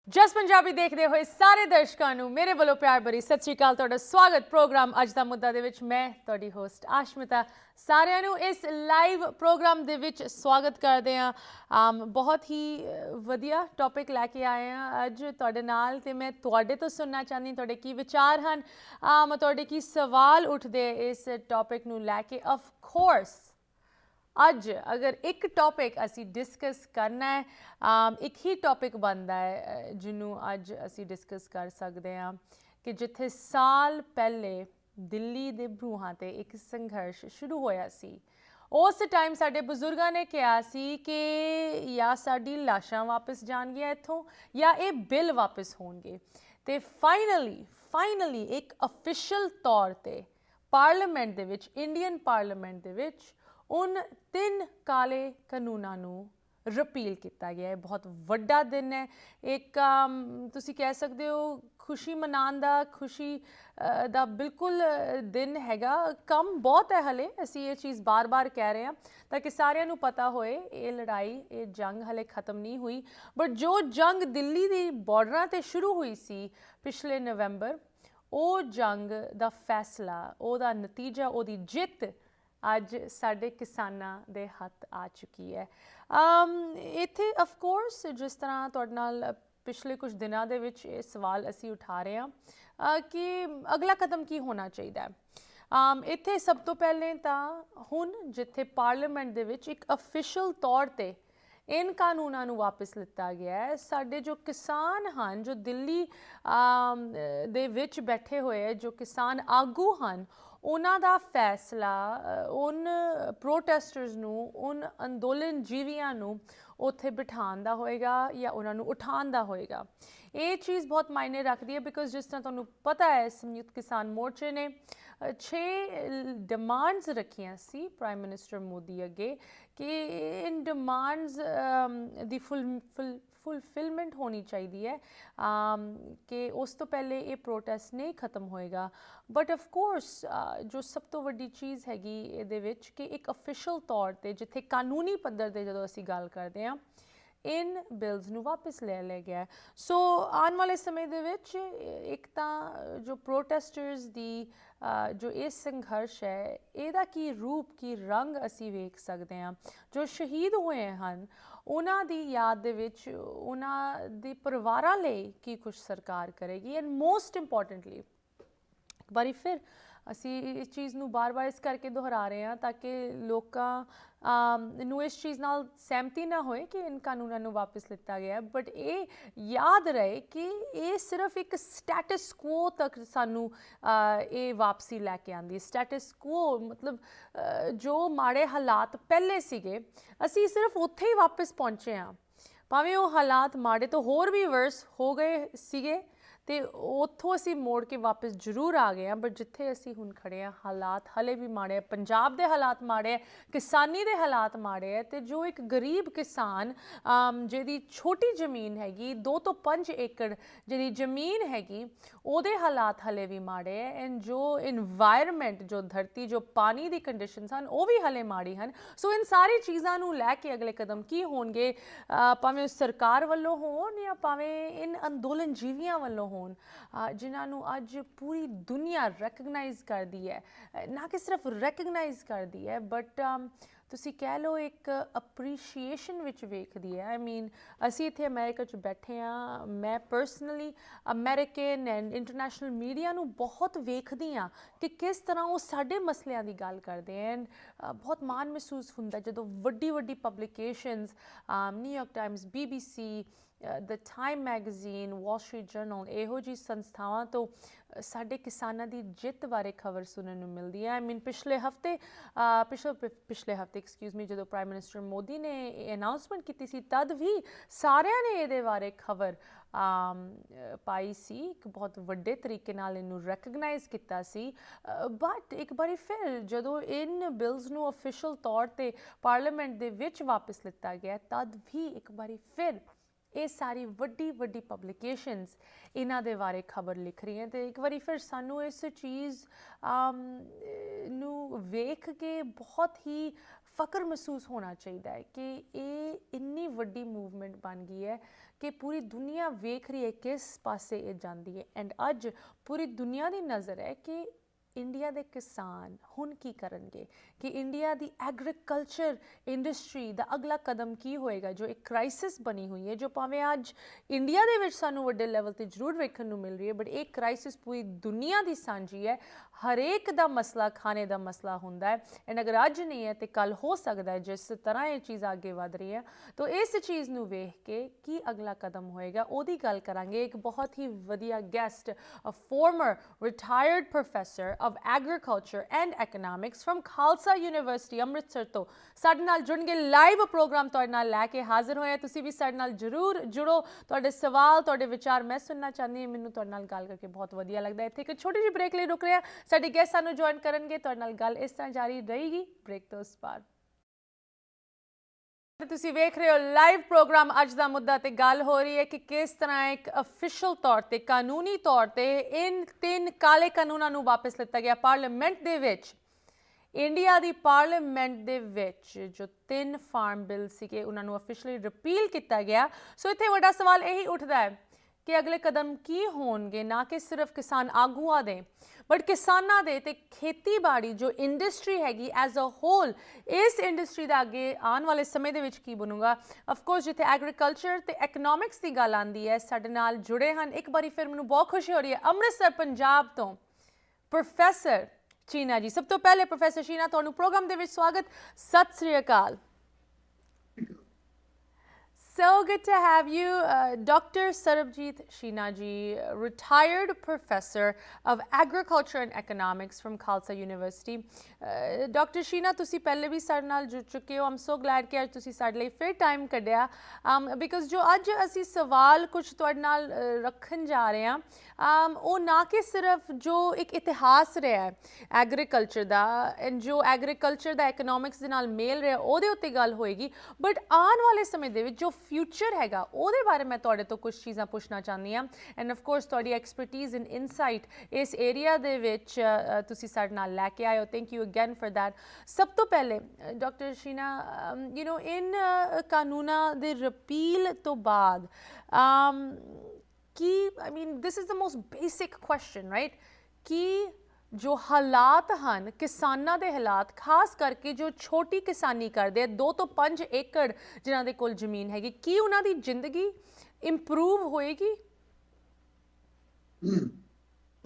ਜਸ ਪੰਜਾਬੀ ਦੇਖਦੇ ਹੋਏ ਸਾਰੇ ਦਰਸ਼ਕਾਂ ਨੂੰ ਮੇਰੇ ਵੱਲੋਂ ਪਿਆਰ ਭਰੀ ਸਤਿ ਸ਼੍ਰੀ ਅਕਾਲ। ਤੁਹਾਡਾ ਸਵਾਗਤ ਪ੍ਰੋਗਰਾਮ ਅੱਜ ਦਾ ਮੁੱਦਾ ਦੇ ਵਿੱਚ। ਮੈਂ ਤੁਹਾਡੀ ਹੋਸਟ ਆਸ਼ਮਿਤਾ ਸਾਰਿਆਂ ਨੂੰ ਇਸ ਲਾਈਵ ਪ੍ਰੋਗਰਾਮ ਦੇ ਵਿੱਚ ਸਵਾਗਤ ਕਰਦੇ ਹਾਂ। ਬਹੁਤ ਹੀ ਵਧੀਆ ਟੌਪਿਕ ਲੈ ਕੇ ਆਏ ਹਾਂ ਅੱਜ ਤੁਹਾਡੇ ਨਾਲ ਤੇ ਮੈਂ ਤੁਹਾਡੇ ਤੋਂ ਸੁਣਨਾ ਚਾਹੁੰਦੀ ਤੁਹਾਡੇ ਕੀ ਵਿਚਾਰ ਹਨ, ਤੁਹਾਡੇ ਕੀ ਸਵਾਲ ਉੱਠਦੇ ਇਸ ਟੌਪਿਕ ਨੂੰ ਲੈ ਕੇ। ਆਫ ਕੋਰਸ ਅੱਜ अगर एक टॉपिक असी डिस्कस करना है, एक ही टॉपिक बनता है जिन्हों अज असी डिस्कस कर सकते हैं कि जिथे साल पहले दिल्ली दे बरूहां ते एक संघर्ष शुरू होया सी। उस टाइम साडे बजुर्गों ने कहा सी कि या साडी लाशां वापस जाणगियां इत्थों या ये बिल वापस होणगे। ते फाइनली एक ऑफिशियल तौर ते पार्लीमेंट दे विच, इंडियन पार्लीमेंट दे विच उन 3 काले कानूनों नूं रिपील किया गया है। बहुत वड्डा दिन है, एक तुसी कह सकते हो खुशी मनाने दा, खुशी दा बिल्कुल दिन हैगा। कम बहुत है हले, असी ये चीज़ बार बार कह रहे हैं ताकि सारिਆਂ ਨੂੰ पता होए ये लड़ाई, ये जंग हले ख़त्म नहीं हुई। बट जो जंग दिल्ली दी बॉर्डरां ते शुरू हुई सी पिछले नवंबर, वो जंग दा फैसला, ओदा नतीजा, ओदी जित ਅੱਜ ਸਾਡੇ ਕਿਸਾਨਾਂ ਦੇ ਹੱਥ ਆ ਚੁੱਕੀ ਹੈ। ਇੱਥੇ ਅਫਕੋਰਸ ਜਿਸ ਤਰ੍ਹਾਂ ਤੁਹਾਡੇ ਨਾਲ ਪਿਛਲੇ ਕੁਝ ਦਿਨਾਂ ਦੇ ਵਿੱਚ ਇਹ ਸਵਾਲ ਅਸੀਂ ਉਠਾ ਰਹੇ ਹਾਂ ਕਿ ਅਗਲਾ ਕਦਮ ਕੀ ਹੋਣਾ ਚਾਹੀਦਾ ਹੈ। ਇੱਥੇ ਸਭ ਤੋਂ ਪਹਿਲੇ ਤਾਂ ਹੁਣ ਜਿੱਥੇ ਪਾਰਲੀਮੈਂਟ ਦੇ ਵਿੱਚ ਇੱਕ ਅਫੀਸ਼ੀਅਲ ਤੌਰ 'ਤੇ इन कानूनों ਨੂੰ वापस लिता गया है। साडे जो किसान हैं, जो दिल्ली दे विच बैठे हुए जो किसान आगू हैं, उन्हां दा फैसला उन प्रोटेस्टर्स नूं, उन अंदोलन जीवियां नूं उत्थे बिठाण दा होएगा या उन्हां नूं उठाण दा होएगा। ये चीज़ बहुत मायने रखती है बिकॉज जिस तरह तुहानूं पता है संयुक्त किसान मोर्चे ने 6 demands रखियां C prime minister Modi अगे कि इन डिमांड्स दी फुलफिलमेंट होनी चाहिए है कि उस तो पहले ये प्रोटेस्ट नहीं खत्म होएगा। बट ऑफ कोर्स जो सब तो वड्डी चीज़ हैगी इहदे विच कि एक ऑफिशियल तौर पर जिथे कानूनी पद्धर ते जदों असीं गल करदे हां इन बिल्स नूं वापस ले लिया गया है। सो आने वाले समय दे विच एक तां जो प्रोटेस्टर्स दी जो ये संघर्ष है इहदा की रूप की रंग असी वेख सकते हैं। जो शहीद हुए हैं उन्हां दी याद दे विच उन्हां दे परिवारां लई की कुछ सरकार करेगी। एंड मोस्ट इंपॉर्टेंटली एक बारी फिर असी इस चीज़ नूं बार बार इस करके दोहरा रहे हैं ताकि लोकां नूं इस चीज़ नाल सहमति ना होए कि इन कानूनों नूं वापस लिता गया। बट ये याद रहे कि ये सिर्फ एक स्टैटस क्वो तक सानू ये वापसी लैके आंदी। स्टैटस क्वो मतलब जो माड़े हालात पहले सीगे असी सिर्फ उत्थे ही वापस पहुँचे हाँ। भावें वो हालात माड़े तो होर भी वर्स हो गए सीगे तो उत्थों असी मोड़ के वापस जरूर आ गए हैं। बट जिथे असी हुण खड़े हैं हालात हले भी माड़े, पंजाब दे हालात माड़े है, किसानी दे हालात माड़े है। तो जो एक गरीब किसान जिहदी छोटी जमीन हैगी 2 तो 5 एकड़ जिहदी जमीन हैगी उहदे हालात हले भी माड़े है। एंड जो इन्वायरमेंट, जो धरती, जो पानी दी कंडीशनस हैं वो भी हले माड़ी हैं। सो इन सारी चीज़ों नूं लैके अगले कदम की होणगे, भावें सरकार वल्लों होण या भावें इन अंदोलन जीवियां वल्लों जिन्होंने अज पूरी दुनिया रैकगनाइज कर दी है, ना कि सिर्फ रैकगनाइज कर दी है बट तुसी कह लो एक अप्रीशिएशन विच वेखदी है। आई मीन असी इत्थे अमेरिका च बैठे हाँ, मैं personally American and international media नूं बहुत वेखदी हाँ कि किस तरह वो साडे मसलियां दी गल करदे हैं। बहुत माण महसूस हुंदा जदों वड्डी publications, New York Times, BBC, the Time magazine, Wall Street Journal, इहो जी संस्थावां तो साडे किसानां दी जित बारे खबर सुनने नूं मिलदी है। आई मीन पिछले हफ्ते एक्सक्यूज़ मी जदों प्राइम मिनिस्टर मोदी ने अनाउंसमेंट की सी तद भी सारिਆਂ ने इहदे बारे खबर पाई सी, एक बहुत वड्डे तरीके नाल इनू रैकगनाइज किया सी। बट एक बारी फिर जदों इन बिल्स नूं ऑफिशियल तौर ते पार्लीमेंट दे विच वापस लिता गया तद भी एक बारी फिर ये सारी वड्डी पब्लिकेशनस इन्हां दे बारे खबर लिख रही हैं। तो एक बारी फिर सानू इस चीज़ नू वेख के बहुत ही फ़क्र महसूस होना चाहिए कि ये इन्नी वड्डी मूवमेंट बन गई है कि पूरी दुनिया वेख रही है किस पासे ये जाती है एंड अज पूरी दुनिया की नज़र है कि इंडिया के किसान हुण की करनगे कि इंडिया की एग्रीकल्चर इंडस्ट्री का अगला कदम की होएगा जो एक क्राइसिस बनी हुई है जो भावें अज इंडिया के विच सानू वड्डे लैवल ते जरूर वेखण नूं मिल रही है बट एक क्राइसिस पूरी दुनिया की सांझी है हरेक का मसला खाने का मसला हुंदा है एंड अगर अज नहीं है तो कल हो सकता है जिस तरह ये चीज़ आगे वध रही है तो इस चीज़ नूं वेख के की अगला कदम होएगा ओदी गल करांगे एक बहुत ही वधिया guest a former retired professor of agriculture and economics from Khalsa University Amritsar ਤੋਂ ਸਾਡੇ ਨਾਲ ਜੁੜਨਗੇ ਲਾਈਵ ਪ੍ਰੋਗਰਾਮ ਤੁਹਾਡੇ ਨਾਲ ਲੈ ਕੇ ਹਾਜ਼ਰ ਹੋਏ ਆ ਤੁਸੀਂ ਵੀ ਸਾਡੇ ਨਾਲ ਜਰੂਰ ਜੁੜੋ ਤੁਹਾਡੇ ਸਵਾਲ ਤੁਹਾਡੇ ਵਿਚਾਰ ਮੈਂ ਸੁਣਨਾ ਚਾਹੁੰਦੀ ਹਾਂ ਮੈਨੂੰ ਤੁਹਾਡੇ ਨਾਲ ਗੱਲ ਕਰਕੇ ਬਹੁਤ ਵਧੀਆ ਲੱਗਦਾ ਇੱਥੇ ਇੱਕ ਛੋਟੀ ਜਿਹੀ ਬ੍ਰੇਕ ਲਈ ਰੁਕ ਰਹੇ ਆ ਸਾਡੇ ਗੈਸਟ ਸਾਨੂੰ ਜੁਆਇਨ ਕਰਨਗੇ ਤੁਹਾਡੇ ਨਾਲ ਗੱਲ ਇਸ ਤਰ੍ਹਾਂ ਜਾਰੀ ਰਹੇਗੀ ਬ੍ਰੇਕ ਤੋਂ ਉਸ ਬਾਅਦ ਤੁਸੀਂ ਵੇਖ ਰਹੇ ਹੋ ਲਾਈਵ ਪ੍ਰੋਗਰਾਮ ਅੱਜ ਦਾ ਮੁੱਦਾ ਤੇ ਗੱਲ ਹੋ ਰਹੀ ਹੈ ਕਿ ਕਿਸ ਤਰ੍ਹਾਂ ਇੱਕ ਅਫੀਸ਼ੀਅਲ ਤੌਰ ਤੇ ਕਾਨੂੰਨੀ ਤੌਰ ਤੇ ਇਨ 3 ਕਾਲੇ ਕਾਨੂੰਨਾਂ ਨੂੰ ਵਾਪਸ ਲਿੱਤਾ ਗਿਆ ਪਾਰਲੀਮੈਂਟ ਦੇ ਵਿੱਚ ਇੰਡੀਆ ਦੀ ਪਾਰਲੀਮੈਂਟ ਦੇ ਵਿੱਚ ਜੋ 3 ਫਾਰਮ ਬਿੱਲ ਸੀਗੇ ਉਹਨਾਂ ਨੂੰ ਅਫੀਸ਼ੀਅਲੀ ਰਿਪੀਲ ਕੀਤਾ ਗਿਆ ਸੋ ਇੱਥੇ ਵੱਡਾ ਸਵਾਲ ਇਹੀ ਉੱਠਦਾ ਹੈ ਕਿ ਅਗਲੇ ਕਦਮ ਕੀ ਹੋਣਗੇ ਨਾ ਕਿ ਸਿਰਫ ਕਿਸਾਨ ਆਗੂਆਂ ਦੇ बट किसानों दे ते खेतीबाड़ी जो इंडस्ट्री हैगी एज अ होल इस इंडस्ट्री का अगे आने वाले समय दे विच की बनूगा ऑफकोर्स जिथे एग्रीकल्चर ते एकनॉमिक्स की गल आती है साडे नाल जुड़े हैं एक बारी फिर मैनूं बहुत खुशी हो रही है अमृतसर पंजाब तो प्रोफैसर शीना जी सब तो पहले प्रोफैसर शीना तुहानूं प्रोग्राम दे विच स्वागत सत श्री अकाल So good to have you, Dr. Sarabjit Sheena ji, retired professor of agriculture and economics from Khalsa University. Dr. Sheena, तुसी पहले भी साडे नाल जुड़ चुके हो. I'm so glad कि आज तुसी साडे लई फिर टाइम कढिया because जो अज असी सवाल कुछ तुहाडे नाल रखन जा रहे हैं वो ना कि सिर्फ जो एक इतिहास रहा है एग्रीकल्चर का एंड जो एग्रीकल्चर का इकनॉमिक्स दे नाल मेल रहा ਉਹਦੇ ਉੱਤੇ ਗੱਲ ਹੋਏਗੀ बट आने वाले समय ਦੇ ਵਿੱਚ जो फ्यूचर हैगा ਉਹਦੇ बारे मैं ਤੁਹਾਡੇ ਤੋਂ कुछ चीज़ां पुछना चाहती हाँ एंड ऑफ कोर्स ਤੁਹਾਡੀ एक्सपर्टीज़ इन इनसाइट इस एरिया ਦੇ ਵਿੱਚ ਤੁਸੀਂ ਸਾਡੇ ਨਾਲ ਲੈ ਕੇ ਆਏ ਹੋ thank you again for that सब तो पहले डॉक्टर शीना यू नो इन कानूना ਦੇ रिपील तो बाद कि I mean this is the most basic question right कि जो हालात हैं किसानों के हालात खास करके जो छोटी किसानी करते हैं 2 तो 5 एकड़ जिन्हों के कोल जमीन हैगी की उन्हों की जिंदगी इंप्रूव होएगी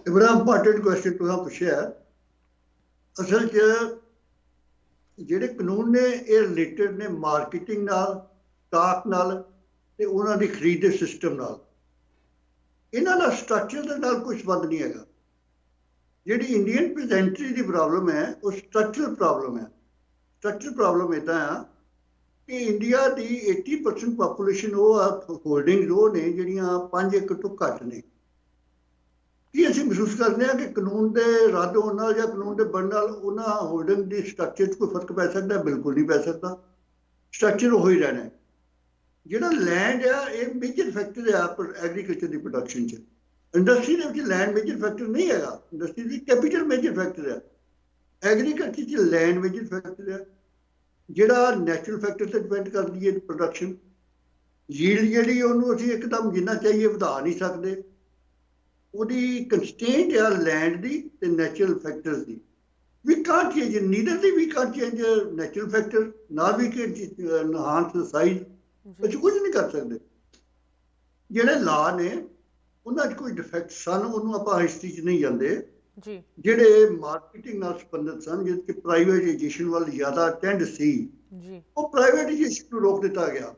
बड़ा इंपॉर्टेंट क्वेश्चन तुहां पुछया असल च ਜਿਹੜੇ ਕਾਨੂੰਨ ਨੇ ਇਹ ਰਿਲੇਟਡ ਨੇ ਮਾਰਕੀਟਿੰਗ ਨਾਲ ਸਟਾਕ ਨਾਲ ਤੇ ਉਹਨਾਂ ਦੀ ਖਰੀਦ ਦੇ ਸਿਸਟਮ ਨਾਲ ਇਹਨਾਂ ਦਾ ਸਟਰਕਚਰ ਦੇ ਨਾਲ ਕੁਝ ਸੰਬੰਧ ਨਹੀਂ ਹੈਗਾ ਜਿਹੜੀ ਇੰਡੀਅਨ ਪ੍ਰੈਜ਼ੈਂਟਰੀ ਦੀ ਪ੍ਰੋਬਲਮ ਹੈ ਉਹ ਸਟਰਕਚਰਲ ਪ੍ਰੋਬਲਮ ਹੈ ਸਟਰਕਚਰਲ ਪ੍ਰੋਬਲਮ ਇਦਾਂ ਆ ਕਿ ਇੰਡੀਆ ਦੀ 80% ਪੋਪੂਲੇਸ਼ਨ ਉਹ ਹੋਲਡਿੰਗਸ ਉਹ ਨੇ ਜਿਹੜੀਆਂ 5 ਏਕੜ ਤੋਂ ਘੱਟ ਨੇ ਕੀ ਅਸੀਂ ਮਹਿਸੂਸ ਕਰਦੇ ਹਾਂ ਕਿ ਕਾਨੂੰਨ ਦੇ ਰੱਦ ਹੋਣ ਨਾਲ ਜਾਂ ਕਾਨੂੰਨ ਦੇ ਬਣਨ ਨਾਲ ਉਹਨਾਂ ਹੋਲਡਿੰਗ ਦੀ ਸਟਰਕਚਰ 'ਚ ਕੋਈ ਫਰਕ ਪੈ ਸਕਦਾ ਬਿਲਕੁਲ ਨਹੀਂ ਪੈ ਸਕਦਾ ਸਟਰਕਚਰ ਉਹ ਹੀ ਰਹਿਣਾ ਜਿਹੜਾ ਲੈਂਡ ਆ ਇਹ ਮੇਜਰ ਫੈਕਟਰ ਆ ਐਗਰੀਕਲਚਰ ਦੀ ਪ੍ਰੋਡਕਸ਼ਨ 'ਚ ਇੰਡਸਟਰੀ ਦੇ ਵਿੱਚ ਲੈਂਡ ਮੇਜਰ ਫੈਕਟਰ ਨਹੀਂ ਹੈਗਾ ਇੰਡਸਟਰੀ ਦੀ ਕੈਪੀਟਲ ਮੇਜਰ ਫੈਕਟਰ ਹੈ ਐਗਰੀਕਲਚਰ 'ਚ ਲੈਂਡ ਮੇਜਰ ਫੈਕਟਰ ਹੈ ਜਿਹੜਾ ਨੈਚੁਰਲ ਫੈਕਟਰ ਤੇ ਡਿਪੈਂਡ ਕਰਦੀ ਹੈ ਪ੍ਰੋਡਕਸ਼ਨ ਯੀਲਡ ਜਿਹੜੀ ਉਹਨੂੰ ਅਸੀਂ ਇੱਕਦਮ ਜਿੰਨਾ ਚਾਹੀਏ ਵਧਾ ਨਹੀਂ ਸਕਦੇ ਉਹਦੀ ਕੰਸਟੇਂਟ ਆ ਲੈਂਡ ਦੀ ਤੇ ਨੈਚੁਰਲ ਫੈਕਟਰਸ ਦੀ ਵੀ ਕਾਂਟ ਚੇਂਜ ਨੀਦਰ ਦੀ ਵੀ ਕਾਂਟ ਚੇਂਜ ਨੈਚੁਰਲ ਫੈਕਟਰ ਨਾ ਵੀ ਕਿ ਇਨਹਾਂਸ ਸਾਈਜ਼ ਅਸੀਂ ਕੁਝ ਨਹੀਂ ਕਰ ਸਕਦੇ ਜਿਹੜੇ ਲਾ ਨੇ ਉਹਨਾਂ 'ਚ ਕੋਈ ਡਿਫੈਕਟ ਸਨ ਉਹਨੂੰ ਆਪਾਂ ਹਿਸਟਰੀ 'ਚ ਨਹੀਂ ਜਾਂਦੇ ਜੀ ਜਿਹੜੇ ਮਾਰਕੀਟਿੰਗ ਨਾਲ ਸੰਬੰਧਿਤ ਸਨ ਜਿਹਦੇ ਕਿ ਪ੍ਰਾਈਵੇਟਾਈਜੇਸ਼ਨ ਵੱਲ ਜ਼ਿਆਦਾ ਟੈਂਡ ਸੀ ਜੀ ਉਹ ਪ੍ਰਾਈਵੇਟਾਈਜੇਸ਼ਨ ਨੂੰ ਰੋਕ ਦਿੱਤਾ ਗਿਆ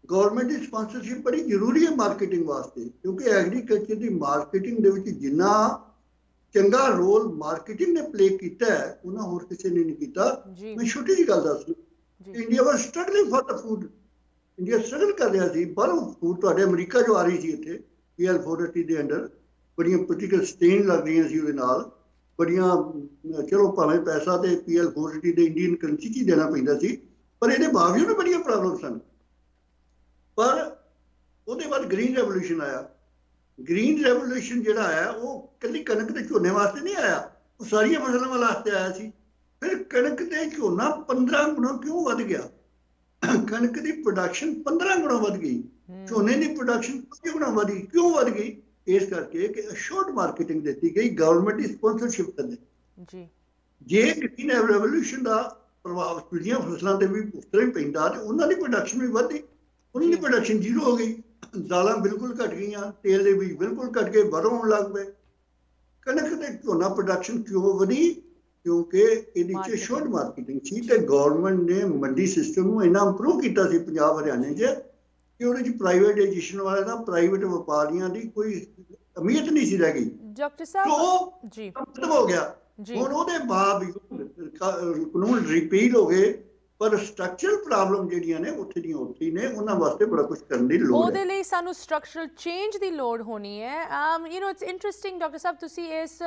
ਗੌਰਮੈਂਟ ਦੀ ਸਪਾਂਸਰਸ਼ਿਪ ਬੜੀ ਜ਼ਰੂਰੀ ਹੈ ਮਾਰਕੀਟਿੰਗ ਵਾਸਤੇ ਕਿਉਂਕਿ ਐਗਰੀਕਲਚਰ ਦੀ ਮਾਰਕੀਟਿੰਗ ਦੇ ਵਿੱਚ ਜਿੰਨਾ ਚੰਗਾ ਰੋਲ ਮਾਰਕੀਟਿੰਗ ਨੇ ਪਲੇ ਕੀਤਾ ਹੈ ਉਹਨਾਂ ਹੋਰ ਕਿਸੇ ਨੇ ਨਹੀਂ ਕੀਤਾ ਮੈਂ ਛੋਟੀ ਜਿਹੀ ਗੱਲ ਦੱਸ ਦੂੰ India was struggling for the food India struggle ਕਰ ਰਿਹਾ ਸੀ ਬਾਹਰੋਂ ਫੂਡ ਤੁਹਾਡੇ ਅਮਰੀਕਾ ਜੋ ਆ ਰਹੀ ਸੀ ਇੱਥੇ PL 480 ਦੇ ਅੰਡਰ ਬੜੀਆਂ ਪੋਲੀਟੀਕਲ ਸਟੇਨ ਲੱਗ ਰਹੀਆਂ ਸੀ ਉਹਦੇ ਨਾਲ ਬੜੀਆਂ ਚਲੋ ਭਾਵੇਂ ਪੈਸਾ ਤੇ PL 480 ਦੇ ਇੰਡੀਅਨ ਕਰੰਸੀ 'ਚ ਹੀ ਦੇਣਾ ਪੈਂਦਾ ਸੀ ਪਰ ਇਹਦੇ ਬਾਵਜੂਦ ਬੜੀਆਂ ਪ੍ਰੋਬਲਮ ਸਨ पर ਉਹਦੇ ਬਾਅਦ ਗ੍ਰੀਨ ਰੈਵੋਲੂਸ਼ਨ ਆਇਆ ਗ੍ਰੀਨ ਰੈਵੋਲੂਸ਼ਨ ਜਿਹੜਾ ਆਇਆ ਉਹ ਕੱਲੀ ਕਣਕ ਤੇ ਝੋਨੇ ਵਾਸਤੇ ਨਹੀਂ ਆਇਆ ਉਹ ਸਾਰੀਆਂ ਫਸਲਾਂ ਵਾਸਤੇ ਆਇਆ ਸੀ ਫਿਰ ਕਣਕ ਤੇ ਝੋਨਾ 15 ਗੁਣਾ ਕਿਉਂ ਵੱਧ ਗਿਆ ਕਣਕ ਦੀ ਪ੍ਰੋਡਕਸ਼ਨ 15 ਗੁਣਾ ਵੱਧ ਗਈ, ਝੋਨੇ ਦੀ ਪ੍ਰੋਡਕਸ਼ਨ 5 ਗੁਣਾ ਵਧੀ। ਕਿਉਂ ਵੱਧ ਗਈ? ਇਸ ਕਰਕੇ ਕਿ ਅਸ਼ੋਰਡ ਮਾਰਕੀਟਿੰਗ ਦਿੱਤੀ ਗਈ ਗਵਰਨਮੈਂਟ ਦੀ ਸਪਾਂਸਰਸ਼ਿਪ ਥੱਲੇ ਜੀ। ਜੇ ਗ੍ਰੀਨ ਰੈਵੋਲੂਸ਼ਨ ਦਾ ਪ੍ਰਭਾਵ ਪੀੜੀਆਂ ਫਸਲਾਂ ਤੇ ਵੀ ਉਸ ਤਰ੍ਹਾਂ ਹੀ ਪੈਂਦਾ ਤੇ ਉਹਨਾਂ ਦੀ ਪ੍ਰੋਡਕਸ਼ਨ ਵੀ ਵਧੀ, ਉਹਨਾਂ ਦੀ ਪ੍ਰੋਡਕਸ਼ਨ ਜ਼ੀਰੋ ਹੋ ਗਈ। ਦਾਲਾਂ ਬਿਲਕੁਲ ਘਟ ਗਈਆਂ, ਤੇਲ ਦੇ ਬੀਜ ਬਿਲਕੁਲ ਘਟ ਗਏ, ਬਾਹਰੋਂ ਆਉਣ ਲੱਗ ਪਏ। ਕਣਕ ਤੇ ਝੋਨਾ ਪ੍ਰੋਡਕਸ਼ਨ ਕਿਉਂ ਵਧੀ? ਕਿਉਂਕਿ ਇਹਦੇ 'ਚ ਸ਼ੋਰਟ ਮਾਰਕੀਟਿੰਗ ਸੀ ਤੇ ਗਵਰਨਮੈਂਟ ਨੇ ਮੰਡੀ ਸਿਸਟਮ ਨੂੰ ਇੰਨਾ ਇੰਪਰੂਵ ਕੀਤਾ ਸੀ ਪੰਜਾਬ ਹਰਿਆਣੇ 'ਚ ਕਿ ਉਹਦੇ 'ਚ ਪ੍ਰਾਈਵੇਟਾਈਜੇਸ਼ਨ ਵਾਲੇ ਦਾ, ਪ੍ਰਾਈਵੇਟ ਵਪਾਰੀਆਂ ਦੀ ਕੋਈ ਅਹਿਮੀਅਤ ਨਹੀਂ ਸੀ ਰਹਿ ਗਈ। ਡਾਕਟਰ ਸਾਹਿਬ ਜੀ ਖਤਮ ਹੋ ਗਿਆ। ਹੁਣ ਉਹਦੇ ਬਾਵਜੂਦ ਕਾਨੂੰਨ ਰਿਪੀਲ ਹੋ ਗਏ, ਪਰ ਸਟਰਕਚਰਲ ਪ੍ਰੋਬਲਮ ਜਿਹੜੀਆਂ ਨੇ ਉੱਥੇ ਦੀਆਂ ਉੱਥੇ ਹੀ ਨੇ, ਉਹਨਾਂ ਵਾਸਤੇ ਬੜਾ ਕੁਝ ਕਰਨ ਦੀ ਲੋੜ ਹੈ। ਉਹਦੇ ਲਈ ਸਾਨੂੰ ਸਟਰਕਚਰਲ ਚੇਂਜ ਦੀ ਲੋੜ ਹੋਣੀ ਹੈ। ਇਟਸ ਇੰਟਰਸਟਿੰਗ ਡਾਕਟਰ ਸਾਹਿਬ ਤੁਸੀਂ ਇਸ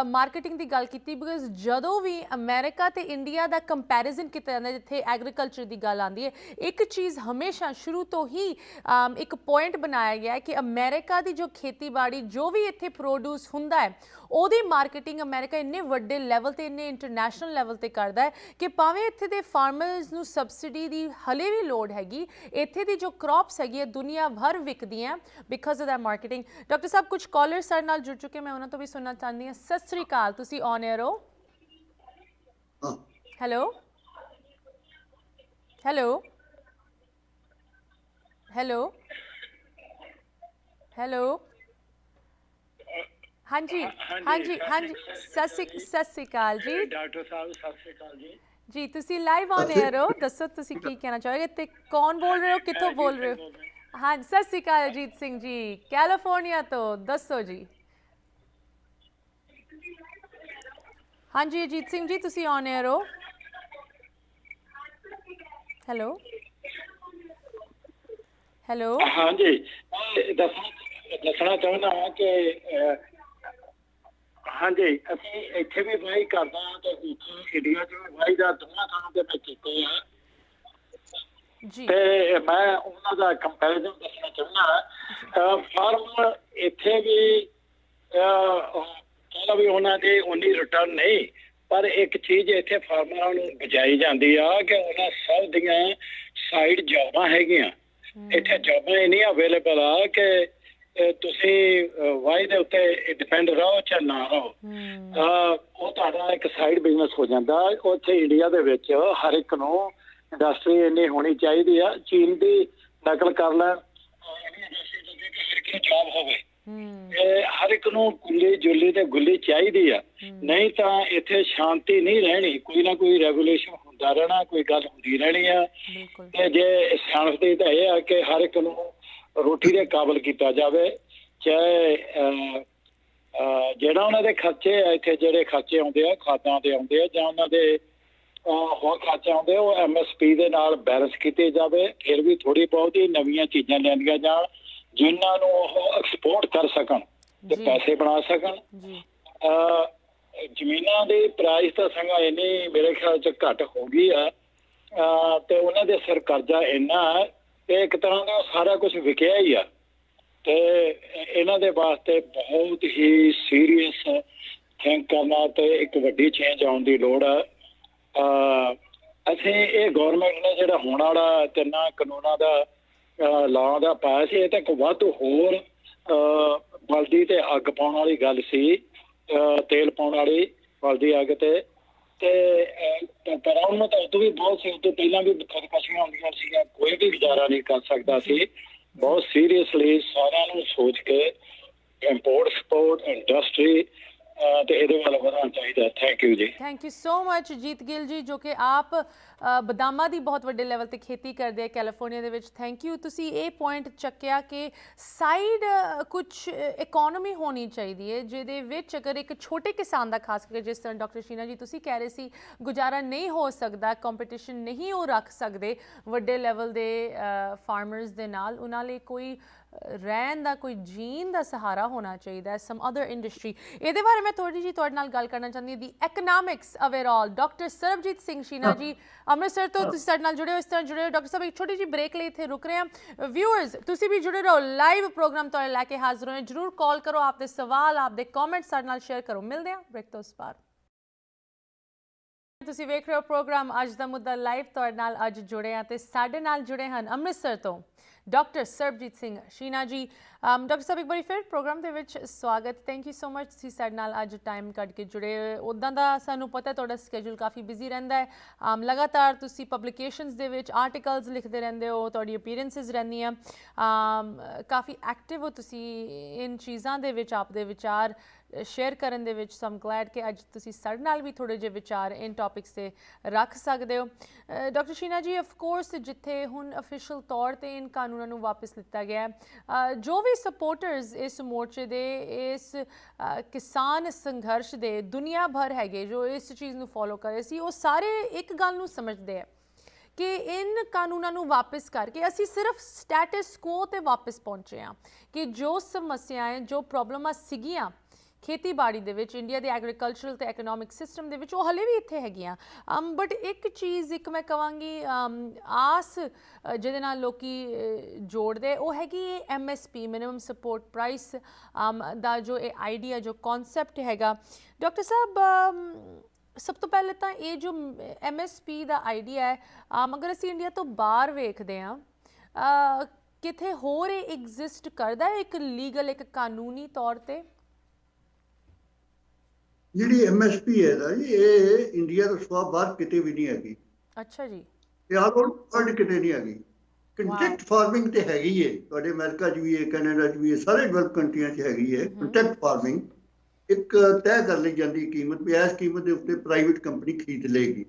ਮਾਰਕੀਟਿੰਗ ਦੀ ਗੱਲ ਕੀਤੀ, ਬਿਕਾਜ਼ ਜਦੋਂ ਵੀ ਅਮਰੀਕਾ ਤੇ ਇੰਡੀਆ ਦਾ ਕੰਪੈਰੀਜ਼ਨ ਕੀਤਾ ਜਾਂਦਾ ਜਿੱਥੇ ਐਗਰੀਕਲਚਰ ਦੀ ਗੱਲ ਆਉਂਦੀ ਹੈ, ਇੱਕ ਚੀਜ਼ ਹਮੇਸ਼ਾ ਸ਼ੁਰੂ ਤੋਂ ਹੀ ਇੱਕ ਪੁਆਇੰਟ ਬਣਾਇਆ ਗਿਆ ਹੈ ਕਿ ਅਮਰੀਕਾ ਦੀ ਜੋ ਖੇਤੀਬਾੜੀ, ਜੋ ਵੀ ਇੱਥੇ ਪ੍ਰੋਡਿਊਸ ਹੁੰਦਾ ਹੈ, ਉਹਦੀ ਮਾਰਕੀਟਿੰਗ ਅਮਰੀਕਾ ਇੰਨੇ ਵੱਡੇ ਲੈਵਲ ਤੇ, ਇੰਨੇ ਇੰਟਰਨੈਸ਼ਨਲ ਲੈਵਲ ਤੇ ਕਰਦਾ ਹੈ ਕਿ ਭਾਵੇਂ ਇੱਥੇ ਦੇ ਫਾਰਮਰਸ ਨੂੰ ਸਬਸਿਡੀ ਦੀ ਹਲੇ ਵੀ ਲੋੜ ਹੈਗੀ, ਇੱਥੇ ਦੀ ਜੋ ਕ੍ਰੌਪਸ ਹੈਗੀ ਹੈ ਦੁਨੀਆ ਭਰ ਵਿਕਦੀਆਂ ਬਿਕਾਜ਼ ਆਫ ਦਾ ਮਾਰਕੀਟਿੰਗ। ਡਾਕਟਰ ਸਾਹਿਬ ਕੁਝ ਕਾਲਰ ਸਾਡੇ ਨਾਲ ਜੁੜ ਚੁੱਕੇ, ਮੈਂ ਉਹਨਾਂ ਤੋਂ ਵੀ ਸੁਣਨਾ ਚਾਹੁੰਦੀ ਹਾਂ। ਸਤਿ ਸ੍ਰੀ ਅਕਾਲ, ਤੁਸੀਂ ਔਨ 에ਅਰ ਹੋ। ਹੈਲੋ ਹੈਲੋ ਹੈਲੋ ਹੈਲੋ ਹਾਂਜੀ ਹਾਂਜੀ ਹਾਂਜੀ, ਸਤਿ ਸ੍ਰੀ ਅਕਾਲ ਜੀ ਡਾਕਟਰ ਸਾਹਿਬ। ਸਤਿ ਸ੍ਰੀ ਅਕਾਲ ਜੀ। ਜੀ ਤੁਸੀਂ ਲਾਈਵ ਔਨ 에ਅਰ ਹੋ, ਦੱਸੋ ਤੁਸੀਂ ਕੀ ਕਹਿਣਾ ਚਾਹੋਗੇ ਤੇ ਕੌਣ ਬੋਲ ਰਹੇ ਹੋ, ਕਿੱਥੋਂ ਬੋਲ ਰਹੇ ਹੋ? ਹਾਂ ਸਤਿ ਸ੍ਰੀ ਅਕਾਲ ਅਜੀਤ ਸਿੰਘ ਜੀ, ਕੈਲੀਫੋਰਨੀਆ ਤੋਂ, ਦੱਸੋ ਜੀ। ਹਾਂਜੀ ਅਜੀਤ ਸਿੰਘ ਜੀ ਤੁਸੀਂ ਔਨ 에ਅਰ ਹੋ। ਹੈਲੋ ਹੈਲੋ ਹਾਂਜੀ, ਦੱਸਣਾ ਚਾਹੁੰਦਾ ਹਾਂ ਕਿ ਹਾਂਜੀ ਅਸੀਂ ਇੱਥੇ ਵੀ ਵਾਹੀ ਕਰਦੇ ਹਾਂ ਤੇ ਉੱਥੇ ਇੰਡੀਆ 'ਚ ਵੀ ਵਾਹੀ ਦਾ ਦੋਵਾਂ ਥਾਵਾਂ ਤੇ ਮੈਂ ਕੀਤੇ ਆ ਜੀ, ਤੇ ਮੈਂ ਉਹਨਾਂ ਦਾ ਕੰਪੈਰੀਜ਼ਨ ਦੱਸਣਾ ਚਾਹੁੰਦਾ। ਫਾਰਮ ਇੱਥੇ ਵੀ ਕਹਿੰਦਾ ਵੀ ਉਹਨਾਂ ਦੀ ਉਨੀ ਰਿਟਰਨ ਨਹੀਂ, ਪਰ ਇੱਕ ਚੀਜ਼ ਇੱਥੇ ਫਾਰਮਰਾਂ ਨੂੰ ਬਚਾਈ ਜਾਂਦੀ ਆ ਕਿ ਉਹਨਾਂ ਸਭ ਦੀਆਂ ਸਾਈਡ ਜੌਬਾਂ ਹੈਗੀਆਂ। ਇੱਥੇ ਜੌਬਾਂ ਇੰਨੀਆਂ ਅਵੇਲੇਬਲ ਆ ਕਿ ਤੁਸੀਂ ਵਾਈ ਦੇ ਉੱਤੇ ਡਿਪੈਂਡ ਰਹੋ ਚਾਹੇ ਨਾ ਰਹੋ, ਉਹ ਤੁਹਾਡਾ ਇੱਕ ਸਾਈਡ ਬਿਜ਼ਨਸ ਹੋ ਜਾਂਦਾ। ਉੱਥੇ ਇੰਡੀਆ ਦੇ ਵਿੱਚ ਹਰ ਇੱਕ ਨੂੰ ਇੰਡਸਟਰੀ ਇੰਨੀ ਹੋਣੀ ਚਾਹੀਦੀ ਆ। ਚੀਨ ਦੀ ਨਕਲ ਕਰ ਲੈਣ, ਹਰ ਇੱਕ ਨੂੰ ਜੌਬ ਹੋਵੇ, ਹਰ ਇੱਕ ਨੂੰ ਗੁੱਲੀ ਜੁੱਲੀ ਤੇ ਗੁੱਲੀ ਚਾਹੀਦੀ ਆ, ਨਹੀਂ ਤਾਂ ਇੱਥੇ ਸ਼ਾਂਤੀ ਨਹੀਂ ਰਹਿਣੀ। ਕੋਈ ਨਾ ਕੋਈ ਰੈਗੂਲੇਸ਼ਨ ਹੁੰਦਾ ਰਹਿਣਾ, ਕੋਈ ਗੱਲ ਹੁੰਦੀ ਰਹਿਣੀ ਆ। ਤੇ ਜੇ ਸਿਆਣਪ ਦੀ ਤਾਂ ਇਹ ਆ ਕਿ ਹਰ ਇੱਕ ਨੂੰ ਰੋਟੀ ਦੇ ਕਾਬਲ ਕੀਤਾ ਜਾਵੇ, ਚਾਹੇ ਜਿਹੜਾ ਉਹਨਾਂ ਦੇ ਖਰਚੇ ਆ, ਇੱਥੇ ਜਿਹੜੇ ਖਰਚੇ ਆਉਂਦੇ ਆ ਖਾਦਾਂ ਦੇ ਆਉਂਦੇ ਆ ਜਾਂ ਉਹਨਾਂ ਦੇ ਹੋਰ ਖਰਚੇ ਆਉਂਦੇ, ਉਹ MSP ਦੇ ਨਾਲ ਬੈਲੈਂਸ ਕੀਤੇ ਜਾਵੇ। ਫਿਰ ਵੀ ਥੋੜੀ ਬਹੁਤ ਹੀ ਨਵੀਆਂ ਚੀਜ਼ਾਂ ਲਿਆਂਦੀਆਂ ਜਾਣ ਜਿਨ੍ਹਾਂ ਨੂੰ ਉਹ ਐਕਸਪੋਰਟ ਕਰ ਸਕਣ ਤੇ ਪੈਸੇ ਬਣਾ ਸਕਣ। ਜ਼ਮੀਨਾਂ ਦੀ ਪ੍ਰਾਈਸ ਤਾਂ ਸੰਗਾ ਇੰਨੀ ਮੇਰੇ ਖਿਆਲ 'ਚ ਘੱਟ ਹੋ ਗਈ ਆ ਤੇ ਉਹਨਾਂ ਦੇ ਸਿਰ ਕਰਜ਼ਾ ਇੰਨਾ ਤੇ ਇੱਕ ਤਰ੍ਹਾਂ ਦਾ ਸਾਰਾ ਕੁਝ ਵਿਕਿਆ ਹੀ ਆ। ਤੇ ਇਹਨਾਂ ਦੇ ਵਾਸਤੇ ਬਹੁਤ ਹੀ ਸੀਰੀਅਸ ਥਿੰਕ ਕਰਨਾ ਤੇ ਇੱਕ ਵੱਡੀ ਚੇਂਜ ਆਉਣ ਦੀ ਲੋੜ ਆ। ਅਸੀਂ ਇਹ ਗੌਰਮੈਂਟ ਨੇ ਜਿਹੜਾ ਹੋਣ ਵਾਲਾ 3 ਕਾਨੂੰਨਾਂ ਦਾ ਲਾਅ ਦਾ ਪਾਇਆ ਸੀ, ਇਹ ਤਾਂ ਇੱਕ ਵੱਧ ਹੋਰ ਬਲਦੀ ਤੇ ਅੱਗ ਪਾਉਣ ਵਾਲੀ ਗੱਲ ਸੀ, ਤੇਲ ਪਾਉਣ ਵਾਲੀ ਬਲਦੀ ਅੱਗ ਤੇ ਪਰ ਉਹਨੂੰ ਤਾਂ ਉਦੋਂ ਵੀ ਬਹੁਤ ਸੀ, ਉਦੋਂ ਪਹਿਲਾਂ ਵੀ ਖੁਦਕਸ਼ੀਆਂ ਹੁੰਦੀਆਂ ਸੀਗੀਆਂ, ਕੋਈ ਵੀ ਗੁਜ਼ਾਰਾ ਨਹੀਂ ਕਰ ਸਕਦਾ ਸੀ। ਬਹੁਤ ਸੀਰੀਅਸਲੀ ਸਾਰਿਆਂ ਨੂੰ ਸੋਚ ਕੇ ਇੰਪੋਰਟ ਐਕਸਪੋਰਟ ਇੰਡਸਟਰੀ ਤੇ ਇਹਦੇ ਵੱਲ ਵਧਣਾ ਚਾਹੀਦਾ। ਥੈਂਕ ਯੂ ਜੀ। ਥੈਂਕ ਯੂ ਸੋ ਮਚ ਜੀਤ ਗਿੱਲ ਜੀ, ਜੋ ਕਿ ਆਪ ਬਦਾਮਾਂ ਦੀ ਬਹੁਤ ਵੱਡੇ ਲੈਵਲ ਤੇ ਖੇਤੀ ਕਰਦੇ ਆ ਕੈਲੀਫੋਰਨੀਆ ਦੇ ਵਿੱਚ। ਥੈਂਕ ਯੂ, ਤੁਸੀਂ ਇਹ ਪੁਆਇੰਟ ਚੱਕਿਆ ਕਿ ਸਾਈਡ ਕੁਝ ਇਕੋਨਮੀ ਹੋਣੀ ਚਾਹੀਦੀ ਹੈ ਜਿਹਦੇ ਵਿੱਚ ਅਗਰ ਇੱਕ ਛੋਟੇ ਕਿਸਾਨ ਦਾ, ਖਾਸ ਕਰਕੇ ਜਿਸ ਤਰ੍ਹਾਂ ਡਾਕਟਰ ਸ਼ੀਨਾ ਜੀ ਤੁਸੀਂ ਕਹਿ ਰਹੇ ਸੀ, ਗੁਜ਼ਾਰਾ ਨਹੀਂ ਹੋ ਸਕਦਾ, ਕੰਪੀਟੀਸ਼ਨ ਨਹੀਂ ਉਹ ਰੱਖ ਸਕਦੇ ਵੱਡੇ ਲੈਵਲ ਦੇ ਫਾਰਮਰਸ ਦੇ ਨਾਲ, ਉਹਨਾਂ ਲਈ ਕੋਈ ਰਹਿਣ ਦਾ, ਕੋਈ ਜੀਣ ਦਾ ਸਹਾਰਾ ਹੋਣਾ ਚਾਹੀਦਾ, ਸਮ ਅਦਰ ਇੰਡਸਟਰੀ। ਇਹਦੇ ਬਾਰੇ ਮੈਂ ਥੋੜੀ ਜਿਹੀ ਤੁਹਾਡੇ ਨਾਲ ਗੱਲ ਕਰਨਾ ਚਾਹੁੰਦੀ ਹਾਂ, ਦੀ economics overall. Doctor Sarabjit Singh Sheena ji Amritsar ਤੋਂ ਤੁਸੀਂ ਸਾਡੇ ਨਾਲ ਜੁੜੇ ਹੋ, ਇਸ ਤਰ੍ਹਾਂ ਜੁੜੇ ਹੋ। ਡਾਕਟਰ ਸਾਹਿਬ ਇੱਕ ਛੋਟੀ ਜਿਹੀ ਬ੍ਰੇਕ ਲਈ ਇੱਥੇ ਰੁਕ ਰਹੇ ਹਾਂ। ਵਿਊਅਰਸ ਤੁਸੀਂ ਵੀ ਜੁੜੇ ਰਹੋ, ਲਾਈਵ ਪ੍ਰੋਗਰਾਮ ਤੁਹਾਡੇ ਲੈ ਕੇ ਹਾਜ਼ਰ ਹੋਏ। ਜ਼ਰੂਰ ਕਾਲ ਕਰੋ, ਆਪਦੇ ਸਵਾਲ, ਆਪਦੇ ਕਮੈਂਟਸ ਸਾਡੇ ਨਾਲ ਸ਼ੇਅਰ ਕਰੋ। ਮਿਲਦੇ ਹਾਂ ਬ੍ਰੇਕ ਤੋਂ ਉਸ ਪਾਰ। ਤੁਸੀਂ ਵੇਖ ਰਹੇ ਹੋ ਪ੍ਰੋਗਰਾਮ ਅੱਜ ਦਾ ਮੁੱਦਾ ਲਾਈਵ ਤੁਹਾਡੇ ਨਾਲ ਅੱਜ ਜੁੜੇ ਹਾਂ ਤੇ ਸਾਡੇ ਨਾਲ ਜੁੜੇ ਹਨ ਅੰਮ੍ਰਿਤਸਰ ਤੋਂ ਡਾਕਟਰ ਸਰਬਜੀਤ ਸਿੰਘ ਸ਼ੀਨਾ ਜੀ। ਡਾਕਟਰ ਸਾਹਿਬ ਇੱਕ ਵਾਰੀ ਫਿਰ ਪ੍ਰੋਗਰਾਮ ਦੇ ਵਿੱਚ ਸਵਾਗਤ। ਥੈਂਕ ਯੂ ਸੋ ਮਚ ਤੁਸੀਂ ਸਾਡੇ ਨਾਲ ਅੱਜ ਟਾਈਮ ਕੱਢ ਕੇ ਜੁੜੇ। ਉੱਦਾਂ ਦਾ ਸਾਨੂੰ ਪਤਾ ਤੁਹਾਡਾ ਸਕੇਜੂਲ ਕਾਫੀ ਬਿਜ਼ੀ ਰਹਿੰਦਾ ਹੈ, ਲਗਾਤਾਰ ਤੁਸੀਂ ਪਬਲੀਕੇਸ਼ਨਸ ਦੇ ਵਿੱਚ ਆਰਟੀਕਲਸ ਲਿਖਦੇ ਰਹਿੰਦੇ ਹੋ, ਤੁਹਾਡੀ ਅਪੀਅਰੈਂਸਿਸ ਰਹਿੰਦੀਆਂ, ਕਾਫੀ ਐਕਟਿਵ ਹੋ ਤੁਸੀਂ ਇਨ ਚੀਜ਼ਾਂ ਦੇ ਵਿੱਚ, ਆਪ ਦੇ ਵਿਚਾਰ ਸ਼ੇਅਰ ਕਰਨ ਦੇ ਵਿੱਚ। ਸੋ ਆਮ ਗਲੈਡ ਕਿ ਅੱਜ ਤੁਸੀਂ ਸਾਡੇ ਨਾਲ ਵੀ ਥੋੜ੍ਹੇ ਜਿਹੇ ਵਿਚਾਰ ਇਨ ਟੌਪਿਕਸ 'ਤੇ ਰੱਖ ਸਕਦੇ ਹੋ। ਡਾਕਟਰ ਸ਼ੀਨਾ ਜੀ, ਆਫ ਕੋਰਸ ਜਿੱਥੇ ਹੁਣ ਅਫੀਸ਼ੀਅਲ ਤੌਰ 'ਤੇ ਇਨ ਕਾਨੂੰਨਾਂ ਨੂੰ ਵਾਪਸ ਲਿੱਤਾ ਗਿਆ, ਜੋ ਵੀ ਸਪੋਰਟਰਸ ਇਸ ਮੋਰਚੇ ਦੇ, ਇਸ ਕਿਸਾਨ ਸੰਘਰਸ਼ ਦੇ ਦੁਨੀਆ ਭਰ ਹੈਗੇ ਜੋ ਇਸ ਚੀਜ਼ ਨੂੰ ਫੋਲੋ ਕਰ ਰਹੇ ਸੀ, ਉਹ ਸਾਰੇ ਇੱਕ ਗੱਲ ਨੂੰ ਸਮਝਦੇ ਆ ਕਿ ਇਨ ਕਾਨੂੰਨਾਂ ਨੂੰ ਵਾਪਸ ਕਰਕੇ ਅਸੀਂ ਸਿਰਫ ਸਟੇਟਸ ਕੋ 'ਤੇ ਵਾਪਸ ਪਹੁੰਚੇ ਹਾਂ, ਕਿ ਜੋ ਸਮੱਸਿਆਵਾਂ, ਜੋ ਪ੍ਰੋਬਲਮਾਂ ਸੀਗੀਆਂ ਖੇਤੀਬਾੜੀ ਦੇ ਵਿੱਚ, ਇੰਡੀਆ ਦੇ ਐਗਰੀਕਲਚਰਲ ਤੇ ਇਕਨੋਮਿਕ ਸਿਸਟਮ ਦੇ ਵਿੱਚ, ਉਹ ਹਲੇ ਵੀ ਇੱਥੇ ਹੈਗੀਆਂ। ਬਟ ਇੱਕ ਚੀਜ਼, ਇੱਕ ਮੈਂ ਕਹਾਂਗੀ ਆਸ ਜਿਹਦੇ ਨਾਲ ਲੋਕੀ ਜੋੜਦੇ, ਉਹ ਹੈਗੀ ਇਹ MSP, ਮਿਨੀਮਮ ਸਪੋਰਟ ਪ੍ਰਾਈਸ ਦਾ ਜੋ ਇਹ ਆਈਡੀਆ, ਜੋ ਕਨਸੈਪਟ ਹੈਗਾ। ਡਾਕਟਰ ਸਾਹਿਬ, ਸਭ ਤੋਂ ਪਹਿਲੇ ਤਾਂ ਇਹ ਜੋ MSP ਦਾ ਆਈਡੀਆ ਹੈ, ਅਗਰ ਅਸੀਂ ਇੰਡੀਆ ਤੋਂ ਬਾਹਰ ਵੇਖਦੇ ਹਾਂ, ਕਿਤੇ ਹੋਰ ਇਹ ਐਗਜ਼ਿਸਟ ਕਰਦਾ ਹੈ ਇੱਕ ਲੀਗਲ, ਇੱਕ ਕਾਨੂੰਨੀ ਤੌਰ 'ਤੇ? ਜਿਹੜੀ MSP ਹੈ ਨਾ ਜੀ, ਇਹ ਇੰਡੀਆ ਤੋਂ ਸਿਵਾ ਬਾਹਰ ਕਿਤੇ ਵੀ ਨਹੀਂ ਹੈਗੀ। ਅੱਛਾ ਜੀ। ਇਹ ਆਲ ਓਵਰ ਵਰਲਡ ਕਿਤੇ ਨਹੀਂ ਹੈਗੀ। ਕੰਟੈਕਟ ਫਾਰਮਿੰਗ ਤੇ ਹੈਗੀ ਹੈ, ਤੁਹਾਡੇ ਅਮਰੀਕਾ 'ਚ ਵੀ ਹੈ, ਕੈਨੇਡਾ 'ਚ ਵੀ ਹੈ, ਸਾਰੇ ਡਿਵੈਲਪ ਕੰਟਰੀਆਂ 'ਚ ਹੈਗੀ ਹੈ। ਕੰਟੈਕਟ ਫਾਰਮਿੰਗ ਇੱਕ ਤੈਅ ਕਰ ਲਈ ਜਾਂਦੀ ਕੀਮਤ ਵੀ ਇਸ ਕੀਮਤ ਦੇ ਉੱਤੇ ਪ੍ਰਾਈਵੇਟ ਕੰਪਨੀ ਖਰੀਦ ਲਏਗੀ,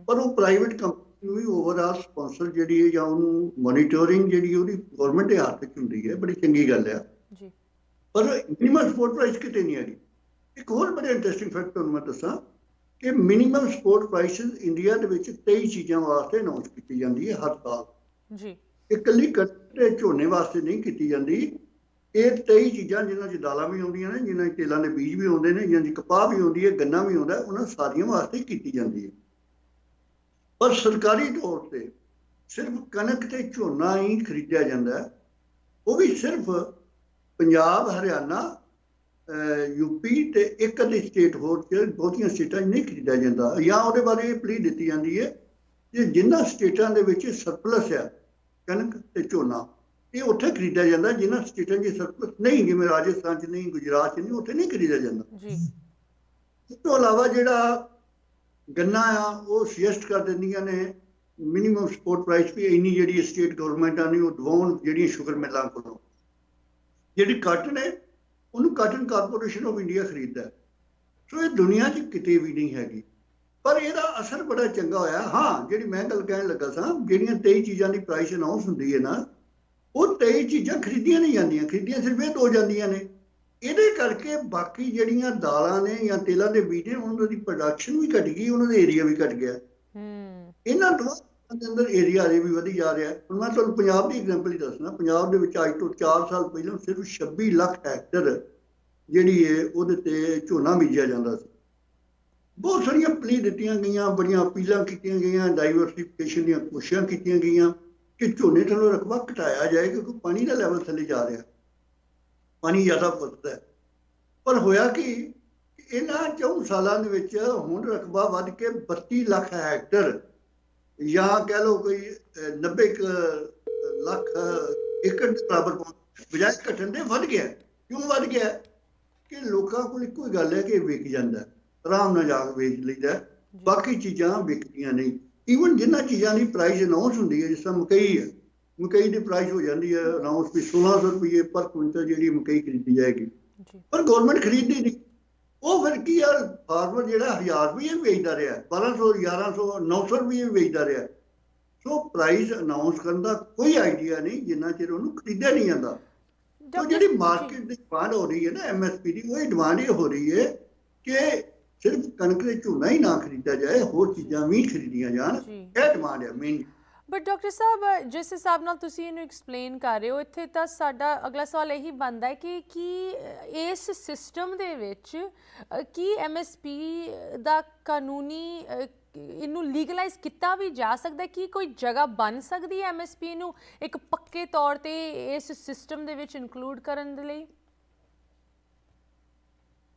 ਪਰ ਉਹ ਪ੍ਰਾਈਵੇਟ ਕੰਪਨੀ ਨੂੰ ਵੀ ਓਵਰਆਲ ਸਪਾਂਸਰ ਜਿਹੜੀ ਹੈ ਜਾਂ ਉਹਨੂੰ ਮੋਨੀਟਰਿੰਗ ਜਿਹੜੀ ਉਹਦੀ ਗਵਰਨਮੈਂਟ ਦੇ ਹੱਥ 'ਚ ਹੁੰਦੀ ਹੈ। ਬੜੀ ਚੰਗੀ ਗੱਲ ਹੈ ਜੀ, ਪਰ ਮਿਨੀਮਮ ਸਪੋਰਟ ਪ੍ਰਾਈਸ ਕਿਤੇ ਨਹੀਂ ਹੈਗੀ। ਇੱਕ ਹੋਰ ਬੜਾ ਇੰਟਰਸਟਿੰਗ ਫੈਕਟ ਤੁਹਾਨੂੰ ਮੈਂ ਦੱਸਾਂ ਕਿ ਮਿਨੀਮਮ ਸਪੋਰਟ ਪ੍ਰਾਈਸਿਸ ਇੰਡੀਆ ਦੇ ਵਿੱਚ 23 ਚੀਜ਼ਾਂ ਵਾਸਤੇ ਅਨਾਉਂਸ ਕੀਤੀ ਜਾਂਦੀ ਹੈ ਹਰ ਸਾਲ ਜੀ। ਇਕੱਲੀ ਕਣਕ ਝੋਨੇ ਵਾਸਤੇ ਨਹੀਂ ਕੀਤੀ ਜਾਂਦੀ। ਇਹ 23 ਚੀਜ਼ਾਂ ਜਿਨ੍ਹਾਂ 'ਚ ਦਾਲਾਂ ਵੀ ਆਉਂਦੀਆਂ ਨੇ, ਜਿਨ੍ਹਾਂ 'ਚ ਤੇਲਾਂ ਦੇ ਬੀਜ ਵੀ ਆਉਂਦੇ ਨੇ, ਜਿਨ੍ਹਾਂ 'ਚ ਕਪਾਹ ਵੀ ਆਉਂਦੀ ਹੈ, ਗੰਨਾ ਵੀ ਆਉਂਦਾ, ਉਹਨਾਂ ਸਾਰੀਆਂ ਵਾਸਤੇ ਕੀਤੀ ਜਾਂਦੀ ਹੈ। ਪਰ ਸਰਕਾਰੀ ਤੌਰ ਤੇ ਸਿਰਫ ਕਣਕ ਤੇ ਝੋਨਾ ਹੀ ਖਰੀਦਿਆ ਜਾਂਦਾ ਹੈ, ਉਹ ਵੀ ਸਿਰਫ ਪੰਜਾਬ, ਹਰਿਆਣਾ, ਯੂਪੀ ਤੇ ਇੱਕ ਅੱਧੀ ਸਟੇਟ ਹੋਰ 'ਚ, ਬਹੁਤੀਆਂ ਸਟੇਟਾਂ 'ਚ ਨਹੀਂ ਖਰੀਦਿਆ ਜਾਂਦਾ। ਜਾਂ ਉਹਦੇ ਬਾਰੇ ਇਹ ਪਲੀ ਦਿੱਤੀ ਜਾਂਦੀ ਹੈ ਕਿ ਜਿਨ੍ਹਾਂ ਸਟੇਟਾਂ ਦੇ ਵਿੱਚ ਸਰਪਲਸ ਆ ਕਣਕ ਤੇ ਝੋਨਾ, ਇਹ ਉੱਥੇ ਖਰੀਦਿਆ ਜਾਂਦਾ। ਜਿਨ੍ਹਾਂ ਸਟੇਟਾਂ 'ਚ ਸਰਪਲਸ ਨਹੀਂ, ਜਿਵੇਂ ਰਾਜਸਥਾਨ 'ਚ ਨਹੀਂ, ਗੁਜਰਾਤ 'ਚ ਨਹੀਂ, ਉੱਥੇ ਨਹੀਂ ਖਰੀਦਿਆ ਜਾਂਦਾ ਜੀ। ਇਸ ਤੋਂ ਇਲਾਵਾ ਜਿਹੜਾ ਗੰਨਾ ਆ, ਉਹ ਸੁਜੈਸਟ ਕਰ ਦਿੰਦੀਆਂ ਨੇ ਮਿਨੀਮਮ ਸਪੋਰਟ ਪ੍ਰਾਈਸ ਵੀ ਇੰਨੀ ਜਿਹੜੀ ਸਟੇਟ ਗਵਰਨਮੈਂਟਾਂ ਨੇ ਉਹ ਦਵਾਉਣ ਜਿਹੜੀਆਂ ਸ਼ੂਗਰ ਮਿਲਾਂ ਕੋਲੋਂ। ਜਿਹੜੀ ਕਾਟਨ ਹੈ ਉਹਨੂੰ ਕਾਟਨ ਕਾਰਪੋਰੇਸ਼ਨ ਆਫ ਇੰਡੀਆ ਖਰੀਦਦਾ। ਸੋ ਇਹ ਦੁਨੀਆ 'ਚ ਕਿਤੇ ਵੀ ਨਹੀਂ ਹੈਗੀ, ਪਰ ਇਹਦਾ ਅਸਰ ਬੜਾ ਚੰਗਾ ਹੋਇਆ। ਹਾਂ, ਜਿਹੜੀ ਮੈਂ ਗੱਲ ਕਹਿਣ ਲੱਗਾ ਸਾਂ, ਜਿਹੜੀਆਂ 23 ਚੀਜ਼ਾਂ ਦੀ ਪ੍ਰਾਈਸ ਅਨਾਉਂਸ ਹੁੰਦੀ ਹੈ ਨਾ, ਉਹ 23 ਚੀਜ਼ਾਂ ਖਰੀਦੀਆਂ ਨਹੀਂ ਜਾਂਦੀਆਂ, ਖਰੀਦੀਆਂ ਸਿਰਫ ਇਹ 2 ਜਾਂਦੀਆਂ ਨੇ। ਇਹਦੇ ਕਰਕੇ ਬਾਕੀ ਜਿਹੜੀਆਂ ਦਾਲਾਂ ਨੇ ਜਾਂ ਤੇਲਾਂ ਦੇ ਬੀਜ ਨੇ, ਉਹਨਾਂ ਦੀ ਪ੍ਰੋਡਕਸ਼ਨ ਵੀ ਘਟ ਗਈ, ਉਹਨਾਂ ਦਾ ਏਰੀਆ ਵੀ ਘਟ ਗਿਆ। ਇਹਨਾਂ ਦੋਵਾਂ ਦੇ ਅੰਦਰ ਏਰੀਆ ਅਜੇ ਵੀ ਵਧੀ ਜਾ ਰਿਹਾ। ਹੁਣ ਮੈਂ ਤੁਹਾਨੂੰ ਪੰਜਾਬ ਦੀ ਐਗਜ਼ਾਮਪਲ ਹੀ ਦੱਸਣਾ। ਪੰਜਾਬ ਦੇ ਵਿੱਚ ਅੱਜ ਤੋਂ 4 ਸਾਲ ਪਹਿਲਾਂ ਸਿਰਫ 26 ਲੱਖ ਹੈਕਟਰ ਜਿਹੜੀ ਹੈ ਉਹਦੇ ਤੇ ਝੋਨਾ ਬੀਜਿਆ ਜਾਂਦਾ ਸੀ। ਬਹੁਤ ਸਾਰੀਆਂ ਪਲੀ ਦਿੱਤੀਆਂ ਗਈਆਂ, ਬੜੀਆਂ ਅਪੀਲਾਂ ਕੀਤੀਆਂ ਗਈਆਂ, ਡਾਈਵਰਸੀਫਿਕੇਸ਼ਨ ਦੀਆਂ ਕੋਸ਼ਿਸ਼ਾਂ ਕੀਤੀਆਂ ਗਈਆਂ ਕਿ ਝੋਨੇ ਥੱਲੋਂ ਰਕਬਾ ਘਟਾਇਆ ਜਾਏ, ਕਿਉਂਕਿ ਪਾਣੀ ਦਾ ਲੈਵਲ ਥੱਲੇ ਜਾ ਰਿਹਾ, ਪਾਣੀ ਜ਼ਿਆਦਾ ਵੱਧਦਾ ਹੈ। ਪਰ ਹੋਇਆ ਕਿ ਇਹਨਾਂ 4 ਸਾਲਾਂ ਦੇ ਵਿੱਚ ਹੁਣ ਰਕਬਾ ਵੱਧ ਕੇ 32 ਲੱਖ ਹੈਕਟਰ, ਜਾਂ ਕਹਿ ਲਓ ਕੋਈ 90 ਲੱਖ ਏਕੜ ਦੇ ਬਰਾਬਰ ਬਜਾਏ ਘਟਣ ਦੇ ਵੱਧ ਗਿਆ। ਕਿਉਂ ਵੱਧ ਗਿਆ? ਕਿ ਲੋਕਾਂ ਕੋਲ ਇੱਕੋ ਹੀ ਗੱਲ ਹੈ ਕਿ ਵਿਕ ਜਾਂਦਾ, ਆਰਾਮ ਨਾਲ ਜਾ ਕੇ ਵੇਚ ਲਈਦਾ, ਬਾਕੀ ਚੀਜ਼ਾਂ ਵਿਕਦੀਆਂ ਨਹੀਂ। ਈਵਨ ਜਿਨ੍ਹਾਂ ਚੀਜ਼ਾਂ ਦੀ ਪ੍ਰਾਈਸ ਅਨਾਉਂਸ ਹੁੰਦੀ ਹੈ, ਜਿਸ ਤਰ੍ਹਾਂ ਮਕਈ ਹੈ, ਮਕਈ ਦੀ ਪ੍ਰਾਈਸ ਹੋ ਜਾਂਦੀ ਹੈ ਅਨਾਉਂਸ ਵੀ 1600 ਰੁਪਏ ਪਰ ਕੁਇੰਟਲ ਜਿਹੜੀ ਮਕਈ ਖਰੀਦੀ ਜਾਏਗੀ, ਪਰ ਗਵਰਨਮੈਂਟ ਖਰੀਦਦੀ ਨਹੀਂ। ਉਹ ਫਿਰ ਕੀ ਆ, ਫਾਰਮਰ ਜਿਹੜਾ 1000 ਰੁਪਏ ਵੇਚਦਾ ਰਿਹਾ, 1200, 1100, 900 ਰੁਪਏ ਵੇਚਦਾ ਰਿਹਾ। ਸੋ ਪ੍ਰਾਈਸ ਅਨਾਉਂਸ ਕਰਨ ਦਾ ਕੋਈ ਆਈਡੀਆ ਨਹੀਂ ਜਿੰਨਾ ਚਿਰ ਉਹਨੂੰ ਖਰੀਦਿਆ ਨਹੀਂ ਜਾਂਦਾ। तो ਜਿਹੜੀ ਮਾਰਕੀਟ ਦੀ ਡਿਮਾਂਡ ਹੋ ਰਹੀ ਹੈ ਨਾ MSP ਦੀ, ਉਹ ਡਿਮਾਂਡ ਇਹ ਹੋ ਰਹੀ ਹੈ ਕਿ ਸਿਰਫ ਕਣਕ ਤੇ ਝੋਨਾ ਹੀ ਨਾ ਖਰੀਦਿਆ ਜਾਏ, ਹੋਰ ਚੀਜ਼ਾਂ ਵੀ ਖਰੀਦੀਆਂ ਜਾਣ। ਇਹ ਡਿਮਾਂਡ ਹੈ ਮੇਨ। ਬਟ ਡਾਕਟਰ ਸਾਹਿਬ, ਜਿਸ ਹਿਸਾਬ ਨਾਲ ਤੁਸੀਂ ਇਹਨੂੰ ਐਕਸਪਲੇਨ ਕਰ ਰਹੇ ਹੋ, ਇੱਥੇ ਤਾਂ ਸਾਡਾ ਅਗਲਾ ਸਵਾਲ ਇਹੀ ਬਣਦਾ ਹੈ ਕਿ ਕੀ ਇਸ ਸਿਸਟਮ ਦੇ ਵਿੱਚ ਕੀ MSP ਦਾ ਕਾਨੂੰਨੀ ਇਹਨੂੰ ਲੀਗਲਾਈਜ਼ ਕੀਤਾ ਵੀ ਜਾ ਸਕਦਾ? ਕੀ ਕੋਈ ਜਗ੍ਹਾ ਬਣ ਸਕਦੀ ਹੈ MSP ਨੂੰ ਇੱਕ ਪੱਕੇ ਤੌਰ ਤੇ ਇਸ ਸਿਸਟਮ ਦੇ ਵਿੱਚ ਇਨਕਲੂਡ ਕਰਨ ਦੇ ਲਈ?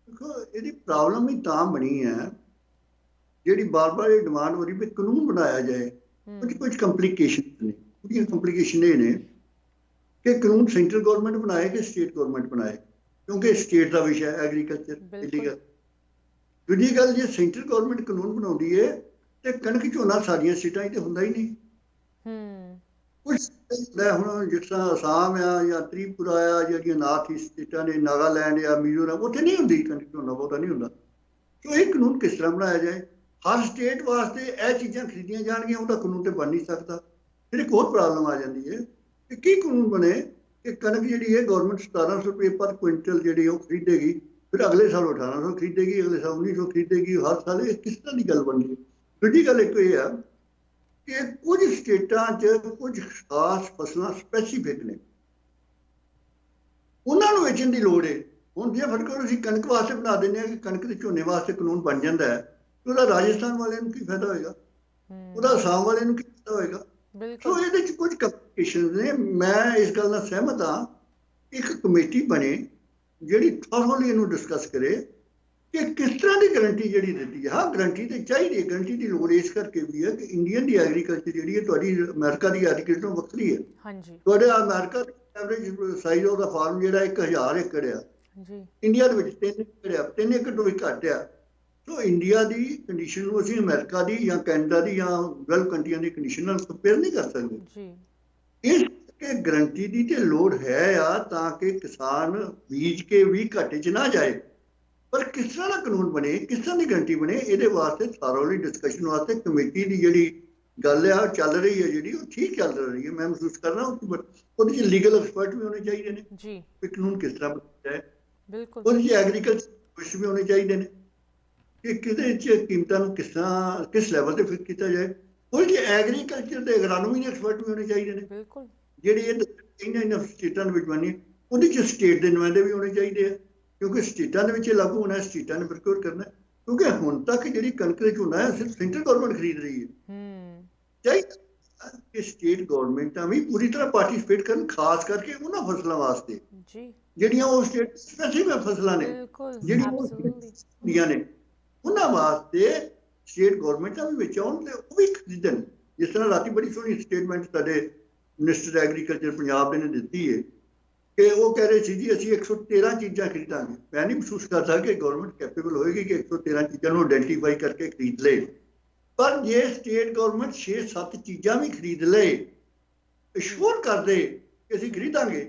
ਦੇਖੋ, ਇਹਦੀ ਪ੍ਰੋਬਲਮ ਹੀ ਤਾਂ ਬਣੀ ਹੈ ਜਿਹੜੀ ਬਾਰ-ਬਾਰ ਇਹ ਡਿਮਾਂਡ ਹੋ ਰਹੀ ਵੀ ਕਾਨੂੰਨ ਬਣਾਇਆ ਜਾਏ, ਉਹਦੀ ਕੁਝ ਕੰਪਲਿਕੇਸ਼ਨ ਨੇ। ਉਹਦੀਆਂ ਕੰਪਲਿਕੇਸ਼ਨ ਇਹ ਨੇ ਕਿ ਕਾਨੂੰਨ ਸੈਂਟਰਲ ਗਵਰਨਮੈਂਟ ਬਣਾਏ ਕਿ ਸਟੇਟ ਗਵਰਨਮੈਂਟ ਬਣਾਏ, ਕਿਉਂਕਿ ਸਟੇਟ ਦਾ ਵਿਸ਼ਾ ਹੈ ਐਗਰੀਕਲਚਰ ਇਲੀਗਲ। ਦੂਜੀ ਗੱਲ, ਜੇ ਸੈਂਟਰਲ ਗਵਰਨਮੈਂਟ ਕਾਨੂੰਨ ਬਣਾਉਂਦੀ ਹੈ ਤੇ ਕਣਕ ਝੋਨਾ ਸਾਰੀਆਂ ਸਟੇਟਾਂ 'ਚ ਹੁੰਦਾ ਹੀ ਨਹੀਂ। ਕੁਝ ਹੁਣ ਜਿਸ ਤਰ੍ਹਾਂ ਅਸਾਮ ਆ ਜਾਂ ਤ੍ਰਿਪੁਰਾ ਆ, ਜਿਹੜੀਆਂ ਨਾਰਥ ਈਸਟ ਸਟੇਟਾਂ ਨੇ, ਨਾਗਾਲੈਂਡ ਆ, ਮਿਜ਼ੋਰਮ, ਉੱਥੇ ਨਹੀਂ ਹੁੰਦੀ ਕਣਕ ਝੋਨਾ, ਬਹੁਤਾ ਨਹੀਂ ਹੁੰਦਾ। ਸੋ ਇਹ ਕਾਨੂੰਨ ਕਿਸ ਤਰ੍ਹਾਂ ਬਣਾਇਆ ਜਾਏ? ਹਰ ਸਟੇਟ ਵਾਸਤੇ ਇਹ ਚੀਜ਼ਾਂ ਖਰੀਦੀਆਂ ਜਾਣਗੀਆਂ, ਉਹਦਾ ਕਾਨੂੰਨ ਤੇ ਬਣ ਨਹੀਂ ਸਕਦਾ। ਫਿਰ ਇੱਕ ਹੋਰ ਪ੍ਰੋਬਲਮ ਆ ਜਾਂਦੀ ਹੈ ਕਿ ਕੀ ਕਾਨੂੰਨ ਬਣੇ ਕਿ ਕਣਕ ਜਿਹੜੀ ਹੈ ਗਵਰਨਮੈਂਟ 1700 ਰੁਪਏ ਪਰ ਕੁਇੰਟਲ ਜਿਹੜੀ ਉਹ ਖਰੀਦੇਗੀ, ਫਿਰ ਅਗਲੇ ਸਾਲ 1800 ਖਰੀਦੇਗੀ, ਅਗਲੇ ਸਾਲ 1900 ਖਰੀਦੇਗੀ, ਹਰ ਸਾਲ ਇਹ ਕਿਸ ਤਰ੍ਹਾਂ ਦੀ ਗੱਲ ਬਣਦੀ? ਦੂਜੀ ਗੱਲ ਇੱਕ ਇਹ ਆ ਕਿ ਕੁਝ ਸਟੇਟਾਂ 'ਚ ਕੁਝ ਖਾਸ ਫਸਲਾਂ ਸਪੈਸੀਫਿਕ ਨੇ, ਉਹਨਾਂ ਨੂੰ ਵੇਚਣ ਦੀ ਲੋੜ ਹੈ। ਹੁਣ ਜੇ ਫਰਕ ਅਸੀਂ ਕਣਕ ਵਾਸਤੇ ਬਣਾ ਦਿੰਦੇ ਹਾਂ ਕਿ ਕਣਕ ਦੇ ਝੋਨੇ ਵਾਸਤੇ ਕਾਨੂੰਨ ਬਣ ਜਾਂਦਾ ਹੈ, ਉਹਦਾ ਰਾਜਸਥਾਨ ਵਾਲਿਆਂ ਨੂੰ ਕੀ ਫਾਇਦਾ ਹੋਏਗਾ, ਉਹਦਾ ਅਸਾਮ ਵਾਲਿਆਂ ਨੂੰ ਕੀ ਫਾਇਦਾ ਹੋਏਗਾ? ਸੋ ਇਹਦੇ 'ਚ ਕੁਝ ਕੰਪਲਿਕੇਸ਼ਨ ਨੇ। ਮੈਂ ਇਸ ਗੱਲ ਨਾਲ ਸਹਿਮਤ ਹਾਂ, ਇੱਕ ਕਮੇਟੀ ਬਣੇ ਜਿਹੜੀ ਥੋਰਲੀ ਇਹਨੂੰ ਡਿਸਕਸ ਕਰੇ ਕਿ ਕਿਸ ਤਰ੍ਹਾਂ ਦੀ ਗਰੰਟੀ ਜਿਹੜੀ ਦਿੱਤੀ ਹੈ। ਹਾਂ, ਗਰੰਟੀ ਤੇ ਚਾਹੀਦੀ ਹੈ, ਗਰੰਟੀ ਦੀ ਲੋੜ ਇਸ ਕਰਕੇ ਵੀ ਹੈ ਕਿ ਇੰਡੀਅਨ ਦੀ ਐਗਰੀਕਲਚਰ ਜਿਹੜੀ ਹੈ ਤੁਹਾਡੀ ਅਮਰੀਕਾ ਦੀ ਐਗਰੀਕਲਚਰ ਤੋਂ ਵੱਖਰੀ ਹੈ। ਤੁਹਾਡੇ ਅਮਰੀਕਾ ਦੀ ਐਵਰੇਜ ਸਾਈਜ਼ ਉਹਦਾ ਫਾਰਮ ਜਿਹੜਾ 1000 ਏਕੜ ਆ, ਇੰਡੀਆ ਦੇ ਵਿੱਚ 3 ਏਕੜ ਆ, 3 ਏਕੜ ਤੋਂ ਵੀ ਘੱਟ ਆ। ਸੋ ਇੰਡੀਆ ਦੀ ਕੰਡੀਸ਼ਨ ਨੂੰ ਅਸੀਂ ਅਮਰੀਕਾ ਦੀ ਜਾਂ ਕੈਨੇਡਾ ਦੀ ਜਾਂ ਵੈਲ ਕੰਟਰੀਆਂ ਦੀ ਕੰਡੀਸ਼ਨ ਨਾਲ ਕੰਪੇਅਰ ਨਹੀਂ ਕਰ ਸਕਦੇ। ਇਸ ਕਰਕੇ ਗਰੰਟੀ ਦੀ ਤੇ ਲੋੜ ਹੈ ਆ, ਤਾਂ ਕਿ ਕਿਸਾਨ ਬੀਜ ਕੇ ਵੀ ਘਾਟੇ 'ਚ ਨਾ ਜਾਏ। ਪਰ ਕਿਸ ਤਰ੍ਹਾਂ ਦਾ ਕਾਨੂੰਨ ਬਣੇ, ਕਿਸ ਤਰ੍ਹਾਂ ਦੀ ਗਰੰਟੀ ਬਣੇ, ਇਹਦੇ ਵਾਸਤੇ ਥੋਰਲੀ ਡਿਸਕਸ਼ਨ ਵਾਸਤੇ ਕਮੇਟੀ ਦੀ ਜਿਹੜੀ ਗੱਲ ਆ ਉਹ ਚੱਲ ਰਹੀ ਹੈ, ਜਿਹੜੀ ਉਹ ਠੀਕ ਚੱਲ ਰਹੀ ਹੈ। ਮੈਂ ਮਹਿਸੂਸ ਕਰਨਾ ਉਹਦੇ 'ਚ ਲੀਗਲ ਐਕਸਪਰਟ ਵੀ ਹੋਣੇ ਚਾਹੀਦੇ ਨੇ ਕਿ ਕਾਨੂੰਨ ਕਿਸ ਤਰ੍ਹਾਂ ਬਣਦਾ ਹੈ। ਉਹਦੇ 'ਚ ਐਗਰੀਕਲਚਰ ਵੀ ਹੋਣੇ ਚਾਹੀਦੇ ਨੇ ਕਿ ਕਿਹਦੇ 'ਚ ਕੀਮਤਾਂ ਨੂੰ ਕਿਸ ਤਰ੍ਹਾਂ ਕਿਸ ਲੈਵਲ ਤੇ ਫਿਕਸ ਕੀਤਾ ਜਾਏ। ਉਹਦੇ 'ਚ ਐਗਰੀਕਲਚਰ ਦੇ ਐਗਰਾਨੋਮੀ ਦੇ ਐਕਸਪਰਟ ਵੀ ਹੋਣੇ ਚਾਹੀਦੇ ਨੇ, ਜਿਹੜੇ ਇਹਨਾਂ ਸਟੇਟਾਂ ਦੇ ਵਿੱਚ ਬਣੀ। ਉਹਦੇ 'ਚ ਸਟੇਟ ਦੇ ਨੁਮਾਇੰਦੇ ਵੀ ਹੋਣੇ ਚਾਹੀਦੇ ਆ, ਕਿਉਂਕਿ ਸਟੇਟਾਂ ਦੇ ਵਿੱਚ ਲਾਗੂ ਹੋਣਾ, ਸਟੇਟਾਂ ਨੇ ਪ੍ਰੋਕਿਓਰ ਕਰਨਾ। ਕਿਉਂਕਿ ਹੁਣ ਤੱਕ ਜਿਹੜੀ ਕਣਕ ਦੇ ਝੋਨਾ ਹੈ ਸਿਰਫ ਸੈਂਟਰਲ ਗਵਰਨਮੈਂਟ ਖਰੀਦ ਰਹੀ ਹੈ। ਚਾਹੀਦਾ ਕਿ ਸਟੇਟ ਗਵਰਨਮੈਂਟਾਂ ਵੀ ਪੂਰੀ ਤਰ੍ਹਾਂ ਪਾਰਟੀਸਪੇਟ ਕਰਨ, ਖਾਸ ਕਰਕੇ ਉਹਨਾਂ ਫਸਲਾਂ ਵਾਸਤੇ ਜਿਹੜੀਆਂ ਉਹ ਸਟੇਟ ਸਪੈਸੀਫਿਕ ਫਸਲਾਂ ਨੇ, ਜਿਹੜੀਆਂ ਉਹ ਨੇ, ਉਹਨਾਂ ਵਾਸਤੇ ਸਟੇਟ ਗਵਰਨਮੈਂਟਾਂ ਵੀ ਵਿੱਚ ਆਉਣ ਤੇ ਉਹ ਵੀ ਖਰੀਦਣ। ਜਿਸ ਤਰ੍ਹਾਂ ਰਾਤੀ ਬੜੀ ਸੋਹਣੀ ਸਟੇਟਮੈਂਟ ਸਾਡੇ ਮਿਨਿਸਟਰ ਐਗਰੀਕਲਚਰ ਪੰਜਾਬ ਦੇ ਨੇ ਦਿੱਤੀ ਹੈ ਕਿ ਉਹ ਕਹਿ ਰਹੇ ਸੀ ਜੀ ਅਸੀਂ 113 ਚੀਜ਼ਾਂ ਖਰੀਦਾਂਗੇ। ਮੈਂ ਨਹੀਂ ਮਹਿਸੂਸ ਕਰਦਾ ਕਿ ਗਵਰਨਮੈਂਟ ਕੈਪੇਬਲ ਹੋਏਗੀ ਕਿ 113 ਚੀਜ਼ਾਂ ਨੂੰ ਆਇਡੈਂਟੀਫਾਈ ਕਰਕੇ ਖਰੀਦ ਲਏ। ਪਰ ਜੇ ਸਟੇਟ ਗਵਰਨਮੈਂਟ 6-7 ਚੀਜ਼ਾਂ ਵੀ ਖਰੀਦ ਲਏ, ਅਸ਼ੋਰ ਕਰ ਦੇ ਕਿ ਅਸੀਂ ਖਰੀਦਾਂਗੇ,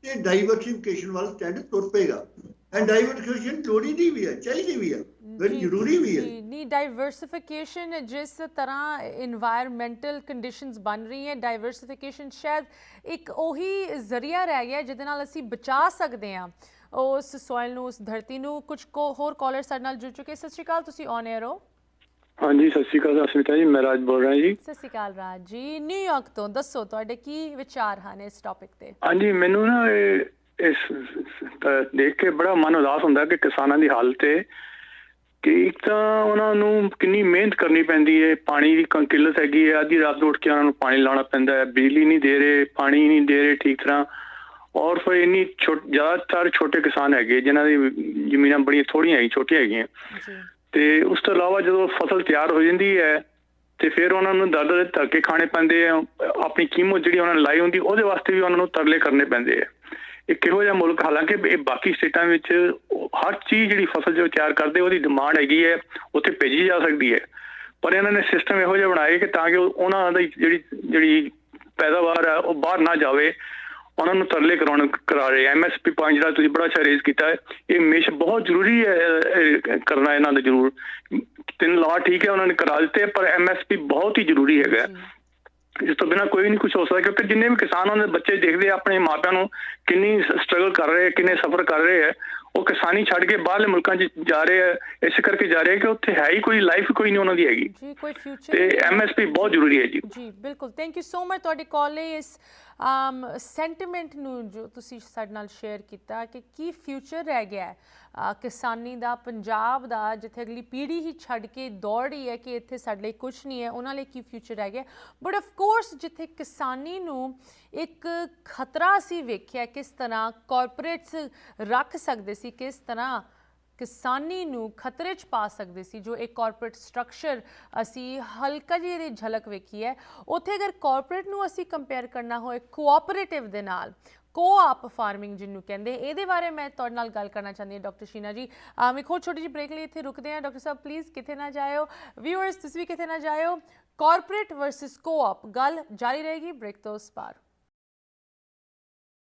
ਤੇ ਡਾਈਵਰਸੀਫਿਕੇਸ਼ਨ ਵੱਲ ਸਟੈਂਡ ਤੁਰ ਪਏਗਾ। ਐਂਡ ਡਾਈਵਰਸੀਫਿਕੇਸ਼ਨ ਲੋੜੀਂਦੀ ਵੀ ਹੈ, ਚਾਹੀਦੀ ਵੀ ਹੈ, ਬੜੀ ਜ਼ਰੂਰੀ ਵੀ ਹੈ। ਨਹੀਂ, ਡਾਈਵਰਸਿਫਿਕੇਸ਼ਨ ਜਿਸ ਤਰ੍ਹਾਂ ਇਨਵਾਇਰਮੈਂਟਲ ਕੰਡੀਸ਼ਨਸ ਬਣ ਰਹੀ ਹੈ, ਡਾਈਵਰਸਿਫਿਕੇਸ਼ਨ ਸ਼ਾਇਦ ਇੱਕ ਉਹੀ ਜ਼ਰੀਆ ਰਹਿ ਗਿਆ ਜਿਹਦੇ ਨਾਲ ਅਸੀਂ ਬਚਾ ਸਕਦੇ ਹਾਂ ਉਸ ਸੋਇਲ ਨੂੰ, ਉਸ ਧਰਤੀ ਨੂੰ। ਕੁਝ ਹੋਰ ਕਾਲਰ ਸਾਡੇ ਨਾਲ ਜੁੜ ਚੁੱਕੇ। ਸਤਿ ਸ਼੍ਰੀ ਅਕਾਲ, ਤੁਸੀਂ ਔਨ 에ਅਰ ਹੋ। ਹਾਂਜੀ, ਸਤਿ ਸ਼੍ਰੀ ਅਕਾਲ ਅਸਮਿਤਾ ਜੀ, ਮੈਂ ਰਾਜ ਬੋਲ ਰਿਹਾ ਜੀ। ਸਤਿ ਸ਼੍ਰੀ ਅਕਾਲ ਰਾਜ ਜੀ, ਨਿਊਯਾਰਕ ਤੋਂ। ਦੱਸੋ ਤੁਹਾਡੇ ਕੀ ਵਿਚਾਰ ਹਨ ਇਸ ਟੌਪਿਕ ਤੇ? ਹਾਂਜੀ, ਮੈਨੂੰ ਨਾ ਇਸ ਦੇਖ ਕੇ ਬੜਾ ਮਨ ਉਦਾਸ ਹੁੰਦਾ ਕਿ ਕਿਸਾਨਾਂ ਦੀ ਹਾਲਤ ਹੈ ਕਿ ਇੱਕ ਤਾਂ ਉਹਨਾਂ ਨੂੰ ਕਿੰਨੀ ਮਿਹਨਤ ਕਰਨੀ ਪੈਂਦੀ ਹੈ, ਪਾਣੀ ਦੀ ਕਿੱਲਤ ਹੈਗੀ ਹੈ, ਅੱਧੀ ਰਾਤ ਨੂੰ ਉੱਠ ਕੇ ਉਹਨਾਂ ਨੂੰ ਪਾਣੀ ਲਾਉਣਾ ਪੈਂਦਾ ਹੈ, ਬਿਜਲੀ ਨਹੀਂ ਦੇ ਰਹੇ, ਪਾਣੀ ਨਹੀਂ ਦੇ ਰਹੇ ਠੀਕ ਤਰ੍ਹਾਂ। ਔਰ ਫਿਰ ਇੰਨੀ ਜ਼ਿਆਦਾਤਰ ਛੋਟੇ ਕਿਸਾਨ ਹੈਗੇ ਜਿਨ੍ਹਾਂ ਦੀ ਜ਼ਮੀਨਾਂ ਬੜੀਆਂ ਥੋੜ੍ਹੀਆਂ ਹੈਗੀਆਂ, ਛੋਟੀਆਂ ਹੈਗੀਆਂ। ਤੇ ਉਸ ਤੋਂ ਇਲਾਵਾ ਜਦੋਂ ਫਸਲ ਤਿਆਰ ਹੋ ਜਾਂਦੀ ਹੈ ਤੇ ਫਿਰ ਉਹਨਾਂ ਨੂੰ ਦਰ ਧੱਕੇ ਖਾਣੇ ਪੈਂਦੇ ਆ। ਆਪਣੀ ਕੀਮਤ ਜਿਹੜੀ ਉਹਨਾਂ ਨੇ ਲਾਈ ਹੁੰਦੀ ਉਹਦੇ ਵਾਸਤੇ ਵੀ ਉਹਨਾਂ ਨੂੰ ਤਰਲੇ ਕਰਨੇ ਪੈਂਦੇ ਆ। ਇਹ ਕਿਹੋ ਜਿਹਾ ਮੁਲਕ, ਹਾਲਾਂਕਿ ਇਹ ਬਾਕੀ ਸਟੇਟਾਂ ਵਿੱਚ ਹਰ ਚੀਜ਼ ਜਿਹੜੀ ਫਸਲ ਜੋ ਤਿਆਰ ਕਰਦੇ ਉਹਦੀ ਡਿਮਾਂਡ ਹੈਗੀ ਹੈ, ਉੱਥੇ ਭੇਜੀ ਜਾ ਸਕਦੀ ਹੈ। ਪਰ ਇਹਨਾਂ ਨੇ ਸਿਸਟਮ ਇਹੋ ਜਿਹਾ ਬਣਾਏ ਕਿ ਤਾਂ ਕਿ ਉਹਨਾਂ ਦੀ ਜਿਹੜੀ ਪੈਦਾਵਾਰ ਹੈ ਉਹ ਬਾਹਰ ਨਾ ਜਾਵੇ, ਉਹਨਾਂ ਨੂੰ ਤਰਲੇ ਕਰਾ ਰਹੇ। MSP ਪੁਆਇੰਟ ਜਿਹੜਾ ਤੁਸੀਂ ਬੜਾ ਅੱਛਾ ਰੇਜ਼ ਕੀਤਾ ਹੈ, ਇਹ ਹਮੇਸ਼ਾ ਬਹੁਤ ਜ਼ਰੂਰੀ ਹੈ ਕਰਨਾ ਇਹਨਾਂ ਦਾ ਜ਼ਰੂਰ। 3 ਲਾਅ ਠੀਕ ਹੈ ਉਹਨਾਂ ਨੇ ਕਰਾ ਦਿੱਤੇ, ਪਰ MSP ਬਹੁਤ ਹੀ ਜ਼ਰੂਰੀ ਹੈਗਾ। ਇਸ ਤੋਂ ਬਿਨਾਂ ਕੋਈ ਨਹੀਂ ਕੁਝ ਹੋ ਸਕਦਾ, ਕਿਉਂਕਿ ਜਿੰਨੇ ਵੀ ਕਿਸਾਨ ਉਹਨਾਂ ਦੇ ਬੱਚੇ ਦੇਖਦੇ ਆ ਆਪਣੇ ਮਾਪਿਆਂ ਨੂੰ ਕਿੰਨੀ ਸਟਰਗਲ ਕਰ ਰਹੇ, ਕਿੰਨੇ ਸਫਰ ਕਰ ਰਹੇ ਹੈ। ਉਹ ਕਿਸਾਨੀ ਛੱਡ ਕੇ ਬਾਹਰਲੇ ਮੁਲਕਾਂ 'ਚ ਜਾ ਰਹੇ ਆ, ਇਸੇ ਕਰਕੇ ਜਾ ਰਹੇ ਕਿ ਉੱਥੇ ਹੈ ਹੀ ਕੋਈ ਲਾਈਫ ਕੋਈ ਨਹੀਂ ਉਹਨਾਂ ਦੀ ਹੈਗੀ ਤੇ MSP ਬਹੁਤ ਜ਼ਰੂਰੀ ਹੈ ਜੀ। ਜੀ ਬਿਲਕੁਲ, ਥੈਂਕ ਯੂ ਸੋ ਮਚ ਤੁਹਾਡੀ ਕਾਲ ਲਈ, ਇਸ ਸੈਂਟੀਮੈਂਟ ਨੂੰ ਜੋ ਤੁਸੀਂ ਸਾਡੇ ਨਾਲ ਸ਼ੇਅਰ ਕੀਤਾ ਕਿ ਕੀ ਫਿਊਚਰ ਰਹਿ ਗਿਆ ਕਿਸਾਨੀ ਦਾ, ਪੰਜਾਬ ਦਾ, ਜਿੱਥੇ ਅਗਲੀ ਪੀੜ੍ਹੀ ਹੀ ਛੱਡ ਕੇ ਦੌੜ ਰਹੀ ਹੈ ਕਿ ਇੱਥੇ ਸਾਡੇ ਲਈ ਕੁਛ ਨਹੀਂ ਹੈ, ਉਹਨਾਂ ਲਈ ਕੀ ਫਿਊਚਰ ਰਹਿ ਗਿਆ। ਬਟ ਆਫ ਕੋਰਸ ਜਿੱਥੇ ਕਿਸਾਨੀ ਨੂੰ ਇੱਕ ਖਤਰਾ ਅਸੀਂ ਵੇਖਿਆ, ਕਿਸ ਤਰ੍ਹਾਂ ਕਾਰਪੋਰੇਟਸ ਰੱਖ ਸਕਦੇ ਸੀ, ਕਿਸ ਤਰ੍ਹਾਂ ਕਿਸਾਨੀ ਨੂੰ ਖਤਰੇ 'ਚ ਪਾ ਸਕਦੇ ਸੀ, ਜੋ ਇੱਕ ਕਾਰਪੋਰੇਟ ਸਟਰਕਚਰ ਅਸੀਂ ਹਲਕਾ ਜਿਹੀ ਇਹਦੀ ਝਲਕ ਵੇਖੀ ਹੈ, ਉੱਥੇ ਅਗਰ ਕਾਰਪੋਰੇਟ ਨੂੰ ਅਸੀਂ ਕੰਪੇਅਰ ਕਰਨਾ ਹੋਏ ਕੋਆਪਰੇਟਿਵ ਦੇ ਨਾਲ, ਕੋਆਪ ਫਾਰਮਿੰਗ ਜਿਹਨੂੰ ਕਹਿੰਦੇ, ਇਹਦੇ ਬਾਰੇ ਮੈਂ ਤੁਹਾਡੇ ਨਾਲ ਗੱਲ ਕਰਨਾ ਚਾਹੁੰਦੀ ਹਾਂ ਡਾਕਟਰ ਸ਼ੀਨਾ ਜੀ। ਇੱਕ ਹੋਰ ਛੋਟੀ ਜਿਹੀ ਬ੍ਰੇਕ ਲਈ ਇੱਥੇ ਰੁਕਦੇ ਹਾਂ। ਡਾਕਟਰ ਸਾਹਿਬ ਪਲੀਜ਼ ਕਿਤੇ ਨਾ ਜਾਇਓ, ਵਿਊਅਰਸ ਤੁਸੀਂ ਵੀ ਕਿਤੇ ਨਾ ਜਾਇਓ। ਕਾਰਪੋਰੇਟ ਵਰਸਸ ਕੋਆਪ ਗੱਲ ਜਾਰੀ ਰਹੇਗੀ ਬ੍ਰੇਕ ਤੋਂ ਉਸ ਪਾਰ।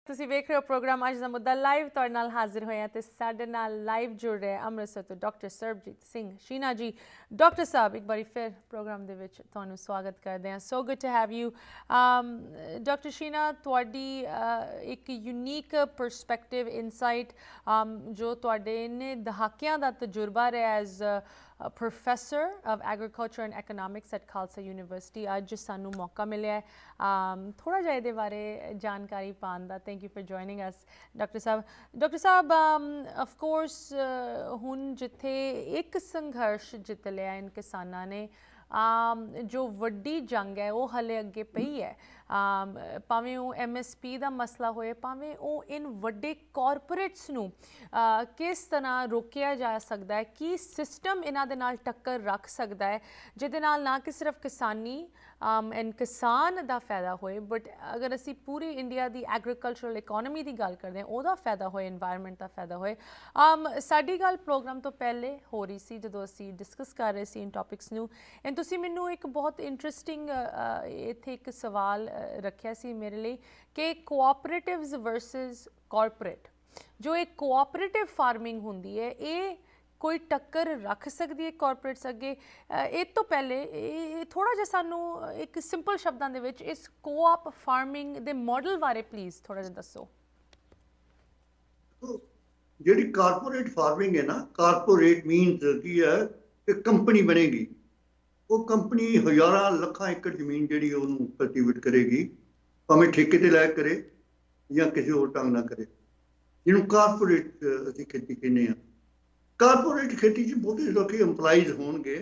ਤੁਸੀਂ ਵੇਖ ਰਹੇ ਹੋ ਪ੍ਰੋਗਰਾਮ ਅੱਜ ਦਾ ਮੁੱਦਾ ਲਾਈਵ, ਤੁਹਾਡੇ ਨਾਲ ਹਾਜ਼ਰ ਹੋਏ ਹਾਂ ਤੇ ਸਾਡੇ ਨਾਲ ਲਾਈਵ ਜੁੜ ਰਹੇ ਅੰਮ੍ਰਿਤਸਰ ਤੋਂ ਡਾਕਟਰ ਸਰਬਜੀਤ ਸਿੰਘ ਸ਼ੀਨਾ ਜੀ। ਡਾਕਟਰ ਸਾਹਿਬ ਇੱਕ ਵਾਰੀ ਫਿਰ ਪ੍ਰੋਗਰਾਮ ਦੇ ਵਿੱਚ ਤੁਹਾਨੂੰ ਸਵਾਗਤ ਕਰਦੇ ਹਾਂ। So good to have you. Doctor Sheena, ਤੁਹਾਡੀ ਇੱਕ ਯੂਨੀਕ ਪਰਸਪੈਕਟਿਵ ਇਨਸਾਈਟ ਜੋ ਤੁਹਾਡੇ ਇੰਨੇ ਦਹਾਕਿਆਂ ਦਾ ਤਜਰਬਾ ਰਿਹਾ as professor of agriculture and economics at Khalsa university, ਅੱਜ ਸਾਨੂੰ ਮੌਕਾ ਮਿਲਿਆ ਥੋੜ੍ਹਾ ਜਿਹਾ ਇਹਦੇ ਬਾਰੇ ਜਾਣਕਾਰੀ ਪਾਉਣ ਦਾ। Thank you for joining us doctor sahib. Doctor sahib, of course ਹੁਣ ਜਿੱਥੇ ਇੱਕ ਸੰਘਰਸ਼ ਜਿੱਤ ਲਿਆ ਇਨ ਕਿਸਾਨਾਂ ਨੇ, ਜੋ ਵੱਡੀ ਜੰਗ ਹੈ ਉਹ ਹਲੇ ਅੱਗੇ ਪਈ ਹੈ, ਭਾਵੇਂ ਉਹ MSP ਦਾ ਮਸਲਾ ਹੋਏ, ਭਾਵੇਂ ਉਹ ਇਨ ਵੱਡੇ ਕਾਰਪੋਰੇਟਸ ਨੂੰ ਕਿਸ ਤਰ੍ਹਾਂ ਰੋਕਿਆ ਜਾ ਸਕਦਾ ਹੈ, ਕੀ ਸਿਸਟਮ ਇਹਨਾਂ ਦੇ ਨਾਲ ਟੱਕਰ ਰੱਖ ਸਕਦਾ ਹੈ ਜਿਹਦੇ ਨਾਲ ਨਾ ਕਿ ਸਿਰਫ ਕਿਸਾਨੀ ਐਂਡ ਕਿਸਾਨ ਦਾ ਫਾਇਦਾ ਹੋਏ, ਬਟ ਅਗਰ ਅਸੀਂ ਪੂਰੀ ਇੰਡੀਆ ਦੀ ਐਗਰੀਕਲਚਰਲ ਇਕੋਨਮੀ ਦੀ ਗੱਲ ਕਰਦੇ ਹਾਂ ਉਹਦਾ ਫਾਇਦਾ ਹੋਏ, ਇਨਵਾਇਰਨਮੈਂਟ ਦਾ ਫਾਇਦਾ ਹੋਏ। ਸਾਡੀ ਗੱਲ ਪ੍ਰੋਗਰਾਮ ਤੋਂ ਪਹਿਲੇ ਹੋ ਰਹੀ ਸੀ ਜਦੋਂ ਅਸੀਂ ਡਿਸਕਸ ਕਰ ਰਹੇ ਸੀ ਇਨ ਟੌਪਿਕਸ ਨੂੰ, ਐਂਡ ਤੁਸੀਂ ਮੈਨੂੰ ਇੱਕ ਬਹੁਤ ਇੰਟਰਸਟਿੰਗ ਇੱਥੇ ਇੱਕ ਸਵਾਲ ਰੱਖਿਆ ਸੀ ਮੇਰੇ ਲਈ ਕਿ ਕੋਆਪਰੇਟਿਵਸ ਵਰਸਸ ਕਾਰਪੋਰੇਟ, ਜੋ ਇੱਕ ਕੋਆਪਰੇਟਿਵ ਫਾਰਮਿੰਗ ਹੁੰਦੀ ਹੈ, ਇਹ ਕੋਈ ਟੱਕਰ ਰੱਖ ਸਕਦੀ ਹੈ ਕਾਰਪੋਰੇਟਸ ਅੱਗੇ? ਇਹ ਤੋਂ ਪਹਿਲੇ ਇਹ ਥੋੜ੍ਹਾ ਜਿਹਾ ਸਾਨੂੰ ਇੱਕ ਸਿੰਪਲ ਸ਼ਬਦਾਂ ਦੇ ਵਿੱਚ ਇਸ ਕੋਆਪ ਫਾਰਮਿੰਗ ਦੇ ਮਾਡਲ ਬਾਰੇ ਪਲੀਜ਼ ਥੋੜ੍ਹਾ ਜਿਹਾ ਦੱਸੋ। ਜਿਹੜੀ ਕਾਰਪੋਰੇਟ ਫਾਰਮਿੰਗ ਹੈ ਨਾ, ਕਾਰਪੋਰੇਟ ਮੀਨਸ ਕੀ ਹੈ ਕਿ ਕੰਪਨੀ ਬਣੇਗੀ, ਉਹ ਕੰਪਨੀ ਹਜ਼ਾਰਾਂ ਲੱਖਾਂ ਏਕੜ ਜ਼ਮੀਨ ਜਿਹੜੀ ਉਹਨੂੰ ਕਲਟੀਵੇਟ ਕਰੇਗੀ, ਭਾਵੇਂ ਠੇਕੇ ਤੇ ਲੈ ਕਰੇ ਜਾਂ ਕਿਸੇ ਹੋਰ ਢੰਗ ਨਾਲ ਕਰੇ, ਜਿਹਨੂੰ ਕਾਰਪੋਰੇਟ ਅਸੀਂ ਖੇਤੀ ਕਹਿੰਦੇ ਹਾਂ। ਕਾਰਪੋਰੇਟ ਖੇਤੀ 'ਚ ਬਹੁਤੇ ਲੋਕੀ EMPLOYEES ਹੋਣਗੇ,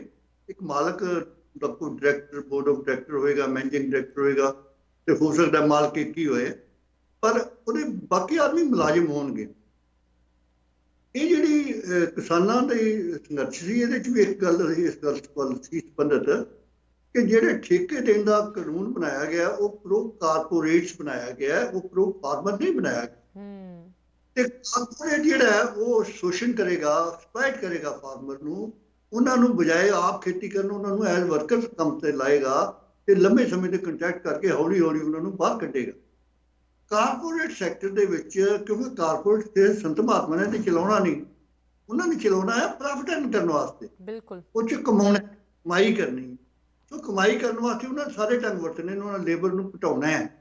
ਇੱਕ ਮਾਲਕ ਦਾ ਕੋਈ ਡਾਇਰੈਕਟਰ, ਬੋਰਡ ਆਫ ਡਾਇਰੈਕਟਰ ਹੋਏਗਾ, ਮੈਨੇਜਿੰਗ ਡਾਇਰੈਕਟਰ ਹੋਏਗਾ, ਤੇ ਹੋ ਸਕਦਾ ਮਾਲਕ ਇੱਕ ਹੀ ਹੋਏ, ਪਰ ਉਹਦੇ ਬਾਕੀ ਆਦਮੀ ਮੁਲਾਜ਼ਮ ਹੋਣਗੇ। ਇਹ ਜਿਹੜੀ ਕਿਸਾਨਾਂ ਦੇ ਸੰਘਰਸ਼ ਸੀ, ਇਹਦੇ 'ਚ ਵੀ ਇੱਕ ਗੱਲ ਇਸ ਗੱਲ ਵੱਲ ਸੀ ਸੰਬੰਧਿਤ ਕਿ ਜਿਹੜੇ ਠੇਕੇ ਦੇਣ ਦਾ ਕਾਨੂੰਨ ਬਣਾਇਆ ਗਿਆ ਉਹ ਪ੍ਰੋ ਕਾਰਪੋਰੇਟਸ ਬਣਾਇਆ ਗਿਆ, ਉਹ ਪ੍ਰੋ ਫਾਰਮਰ ਨਹੀਂ ਬਣਾਇਆ ਗਿਆ। ਤੇ ਕਾਰਪੋਰੇਟ ਜਿਹੜਾ ਹੈ ਉਹ ਸ਼ੋਸ਼ਣ ਕਰੇਗਾ, ਐਕਸਪਲੋਇਟ ਕਰੇਗਾ ਫਾਰਮਰ ਨੂੰ, ਉਹਨਾਂ ਨੂੰ ਬਜਾਏ ਆਪ ਖੇਤੀ ਕਰਨ ਉਹਨਾਂ ਨੂੰ ਐਜ਼ ਵਰਕਰਸ ਕੰਮ ਤੇ ਲਾਏਗਾ ਤੇ ਲੰਬੇ ਸਮੇਂ ਦੇ ਕੰਟਰੈਕਟ ਕਰਕੇ ਹੌਲੀ ਹੌਲੀ ਉਹਨਾਂ ਨੂੰ ਬਾਹਰ ਕੱਢੇਗਾ। ਕਾਰਪੋਰੇਟ ਸੈਕਟਰ ਦੇ ਵਿੱਚ, ਕਿਉਂਕਿ ਕਾਰਪੋਰੇਟ ਤੇ ਸੰਤ ਮਹਾਤਮਾ ਨੇ ਚਲਾਉਣਾ ਨਹੀਂ, ਉਹਨਾਂ ਨੇ ਚਲਾਉਣਾ ਹੈ ਪ੍ਰੋਫਿਟ ਅਰਨ ਕਰਨ ਵਾਸਤੇ, ਬਿਲਕੁਲ ਉਹ 'ਚ ਕਮਾਉਣਾ, ਕਮਾਈ ਕਰਨੀ। ਸੋ ਕਮਾਈ ਕਰਨ ਵਾਸਤੇ ਉਹਨਾਂ ਨੇ ਸਾਰੇ ਢੰਗ ਵਰਤਣੇ, ਉਹਨਾਂ ਨੇ ਲੇਬਰ ਨੂੰ ਘਟਾਉਣਾ ਹੈ।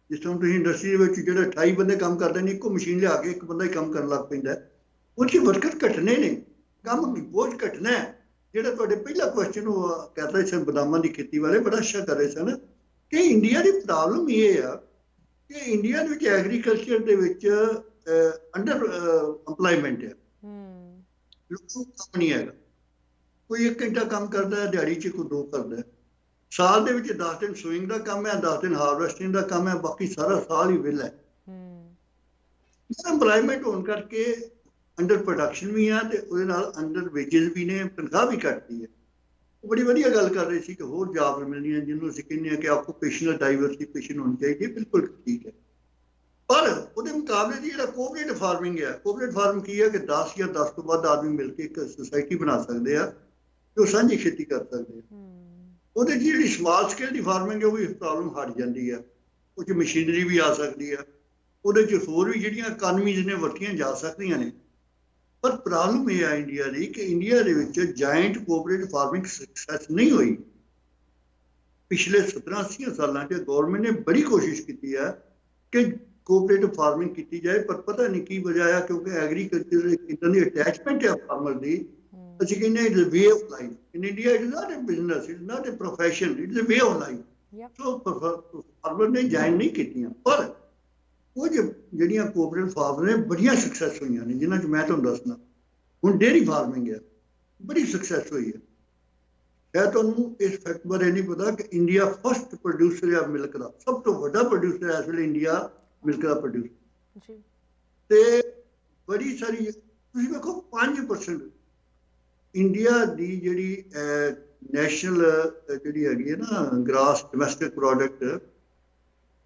ਜਿਸ ਤਰ੍ਹਾਂ ਤੁਸੀਂ ਇੰਡਸਟਰੀ ਦੇ ਵਿੱਚ ਜਿਹੜੇ 28 ਬੰਦੇ ਕੰਮ ਕਰਦੇ ਨੇ, ਇੱਕੋ ਮਸ਼ੀਨ ਲਿਆ ਕੇ ਇੱਕ ਬੰਦਾ ਹੀ ਕੰਮ ਕਰਨ ਲੱਗ ਪੈਂਦਾ, ਉਹ 'ਚ ਵਰਕਰ ਘਟਣੇ ਨੇ, ਕੰਮ ਬੋਝ ਘਟਣਾ ਹੈ। ਜਿਹੜਾ ਤੁਹਾਡੇ ਪਹਿਲਾ ਕੁਐਸਚਨ ਉਹ ਕਰ ਰਹੇ ਸਨ ਬਦਾਮਾਂ ਦੀ ਖੇਤੀ ਬਾਰੇ, ਬੜਾ ਅੱਛਾ ਕਰ ਰਹੇ ਸਨ ਕਿ ਇੰਡੀਆ ਦੀ ਪ੍ਰੋਬਲਮ ਇਹ ਆ ਕਿ ਇੰਡੀਆ ਦੇ ਵਿੱਚ ਐਗਰੀਕਲਚਰ ਦੇ ਵਿੱਚ ਅੰਡਰ ਐਮਪਲੋਇਮੈਂਟ ਹੈ, ਲੋਕਾਂ ਨੂੰ ਕੰਮ ਨਹੀਂ ਹੈਗਾ। ਕੋਈ 1 ਘੰਟਾ ਕੰਮ ਕਰਦਾ ਹੈ ਦਿਹਾੜੀ 'ਚ, ਕੋਈ 2 ਕਰਦਾ। ਸਾਲ ਦੇ ਵਿੱਚ 10 ਦਿਨ ਸੋਇੰਗ ਦਾ ਕੰਮ ਹੈ, 10 ਦਿਨ ਹਾਰਵੈਸਟਿੰਗ ਦਾ ਕੰਮ ਹੈ, ਬਾਕੀ ਸਾਰਾ ਸਾਲ ਹੀ ਵਿਹਲਾ ਹੈ। ਐਮਪਲੋਇਮੈਂਟ ਹੋਣ ਕਰਕੇ ਅੰਡਰ ਪ੍ਰੋਡਕਸ਼ਨ ਵੀ ਆ ਤੇ ਉਹਦੇ ਨਾਲ ਅੰਡਰ ਵੇਜਸ ਵੀ ਨੇ, ਤਨਖਾਹ ਵੀ ਘੱਟਦੀ ਹੈ। ਉਹ ਬੜੀ ਵਧੀਆ ਗੱਲ ਕਰ ਰਹੇ ਸੀ ਕਿ ਹੋਰ ਜਾਬ ਮਿਲਣੀਆਂ, ਜਿਹਨੂੰ ਅਸੀਂ ਕਹਿੰਦੇ ਹਾਂ ਕਿ ਆਕੂਪੇਸ਼ਨਲ ਡਾਈਵਰਸੀਫਿਕੇਸ਼ਨ ਹੋਣੀ ਚਾਹੀਦੀ ਹੈ, ਬਿਲਕੁਲ ਠੀਕ ਹੈ। ਪਰ ਉਹਦੇ ਮੁਕਾਬਲੇ ਦੀ ਜਿਹੜਾ ਕੋਆਪਰੇਟਿਵ ਫਾਰਮਿੰਗ ਹੈ, ਕੋਆਪਰੇਟਿਵ ਫਾਰਮ ਕੀ ਹੈ ਕਿ 10 ਜਾਂ 10 ਤੋਂ ਵੱਧ ਆਦਮੀ ਮਿਲ ਕੇ ਇੱਕ ਸੁਸਾਇਟੀ ਬਣਾ ਸਕਦੇ ਆ, ਜੋ ਸਾਂਝੀ ਖੇਤੀ ਕਰ ਸਕਦੇ ਆ। ਉਹਦੇ 'ਚ ਜਿਹੜੀ ਸਮਾਲ ਸਕੇਲ ਦੀ ਫਾਰਮਿੰਗ ਹੈ ਉਹ ਵੀ ਪ੍ਰੋਬਲਮ ਹਟ ਜਾਂਦੀ ਹੈ, ਉਹ 'ਚ ਮਸ਼ੀਨਰੀ ਵੀ ਆ ਸਕਦੀ ਹੈ, ਉਹਦੇ 'ਚ ਹੋਰ ਵੀ ਜਿਹੜੀਆਂ ਇਕਾਨਮੀਜ਼ ਨੇ ਵਰਤੀਆਂ ਜਾ ਸਕਦੀਆਂ ਨੇ। ਪਰ ਪ੍ਰੋਬਲਮ ਇਹ ਆ ਇੰਡੀਆ ਦੀ ਕਿ ਇੰਡੀਆ ਦੇ ਵਿੱਚ ਜਾਇੰਟ ਕੋਆਪਰੇਟਿਵ ਫਾਰਮਿੰਗ ਸਕਸੈਸ ਨਹੀਂ ਹੋਈ। ਪਿਛਲੇ 17-80 ਸਾਲਾਂ 'ਚ ਗੌਰਮੈਂਟ ਨੇ ਬੜੀ ਕੋਸ਼ਿਸ਼ ਕੀਤੀ ਹੈ ਕਿ ਕੋਆਪਰੇਟਿਵ ਫਾਰਮਿੰਗ ਕੀਤੀ ਜਾਏ, ਪਰ ਪਤਾ ਨਹੀਂ ਕੀ ਵਜ੍ਹਾ ਆ, ਕਿਉਂਕਿ ਐਗਰੀਕਲਚਰ ਇੱਕ ਇੱਦਾਂ ਦੀ ਅਟੈਚਮੈਂਟ ਹੈ ਫਾਰਮਰ ਦੀ। ਅਸੀਂ ਕਹਿੰਦੇ it is a way of life in India, it is not a business, it is not a profession, it is a way of life. So farmer ਨੇ ਜੁਆਇਨ ਨਹੀਂ ਕੀਤੀਆਂ, ਪਰ ਉਹ ਜਿਹੜੀਆਂ ਕੋਆਪਰੇਟਿਵ ਫਾਰਮਰ ਨੇ ਬੜੀਆਂ ਸਕਸੈਸ ਹੋਈਆਂ ਨੇ, ਜਿਨ੍ਹਾਂ 'ਚ ਮੈਂ ਤੁਹਾਨੂੰ ਦੱਸਣਾ। ਹੁਣ ਡੇਅਰੀ ਫਾਰਮਿੰਗ ਹੈ, ਬੜੀ ਸਕਸੈਸ ਹੋਈ ਹੈ। ਸ਼ਾਇਦ ਤੁਹਾਨੂੰ ਇਸ ਫੈਕਟ ਬਾਰੇ ਨਹੀਂ ਪਤਾ ਕਿ ਇੰਡੀਆ ਫਸਟ ਪ੍ਰੋਡਿਊਸਰ ਹੈ ਮਿਲਕ ਦਾ, ਸਭ ਤੋਂ ਵੱਡਾ ਪ੍ਰੋਡਿਊਸਰ ਹੈ ਇਸ ਵੇਲੇ ਇੰਡੀਆ ਮਿਲਕ ਦਾ ਪ੍ਰੋਡਿਊਸਰ। ਤੇ ਬੜੀ ਸਾਰੀ ਤੁਸੀਂ ਵੇਖੋ 5% ਇੰਡੀਆ ਦੀ ਜਿਹੜੀ ਨੈਸ਼ਨਲ ਜਿਹੜੀ ਹੈਗੀ ਹੈ ਨਾ ਗ੍ਰਾਸ ਡੋਮੈਸਟਿਕ ਪ੍ਰੋਡਕਟ,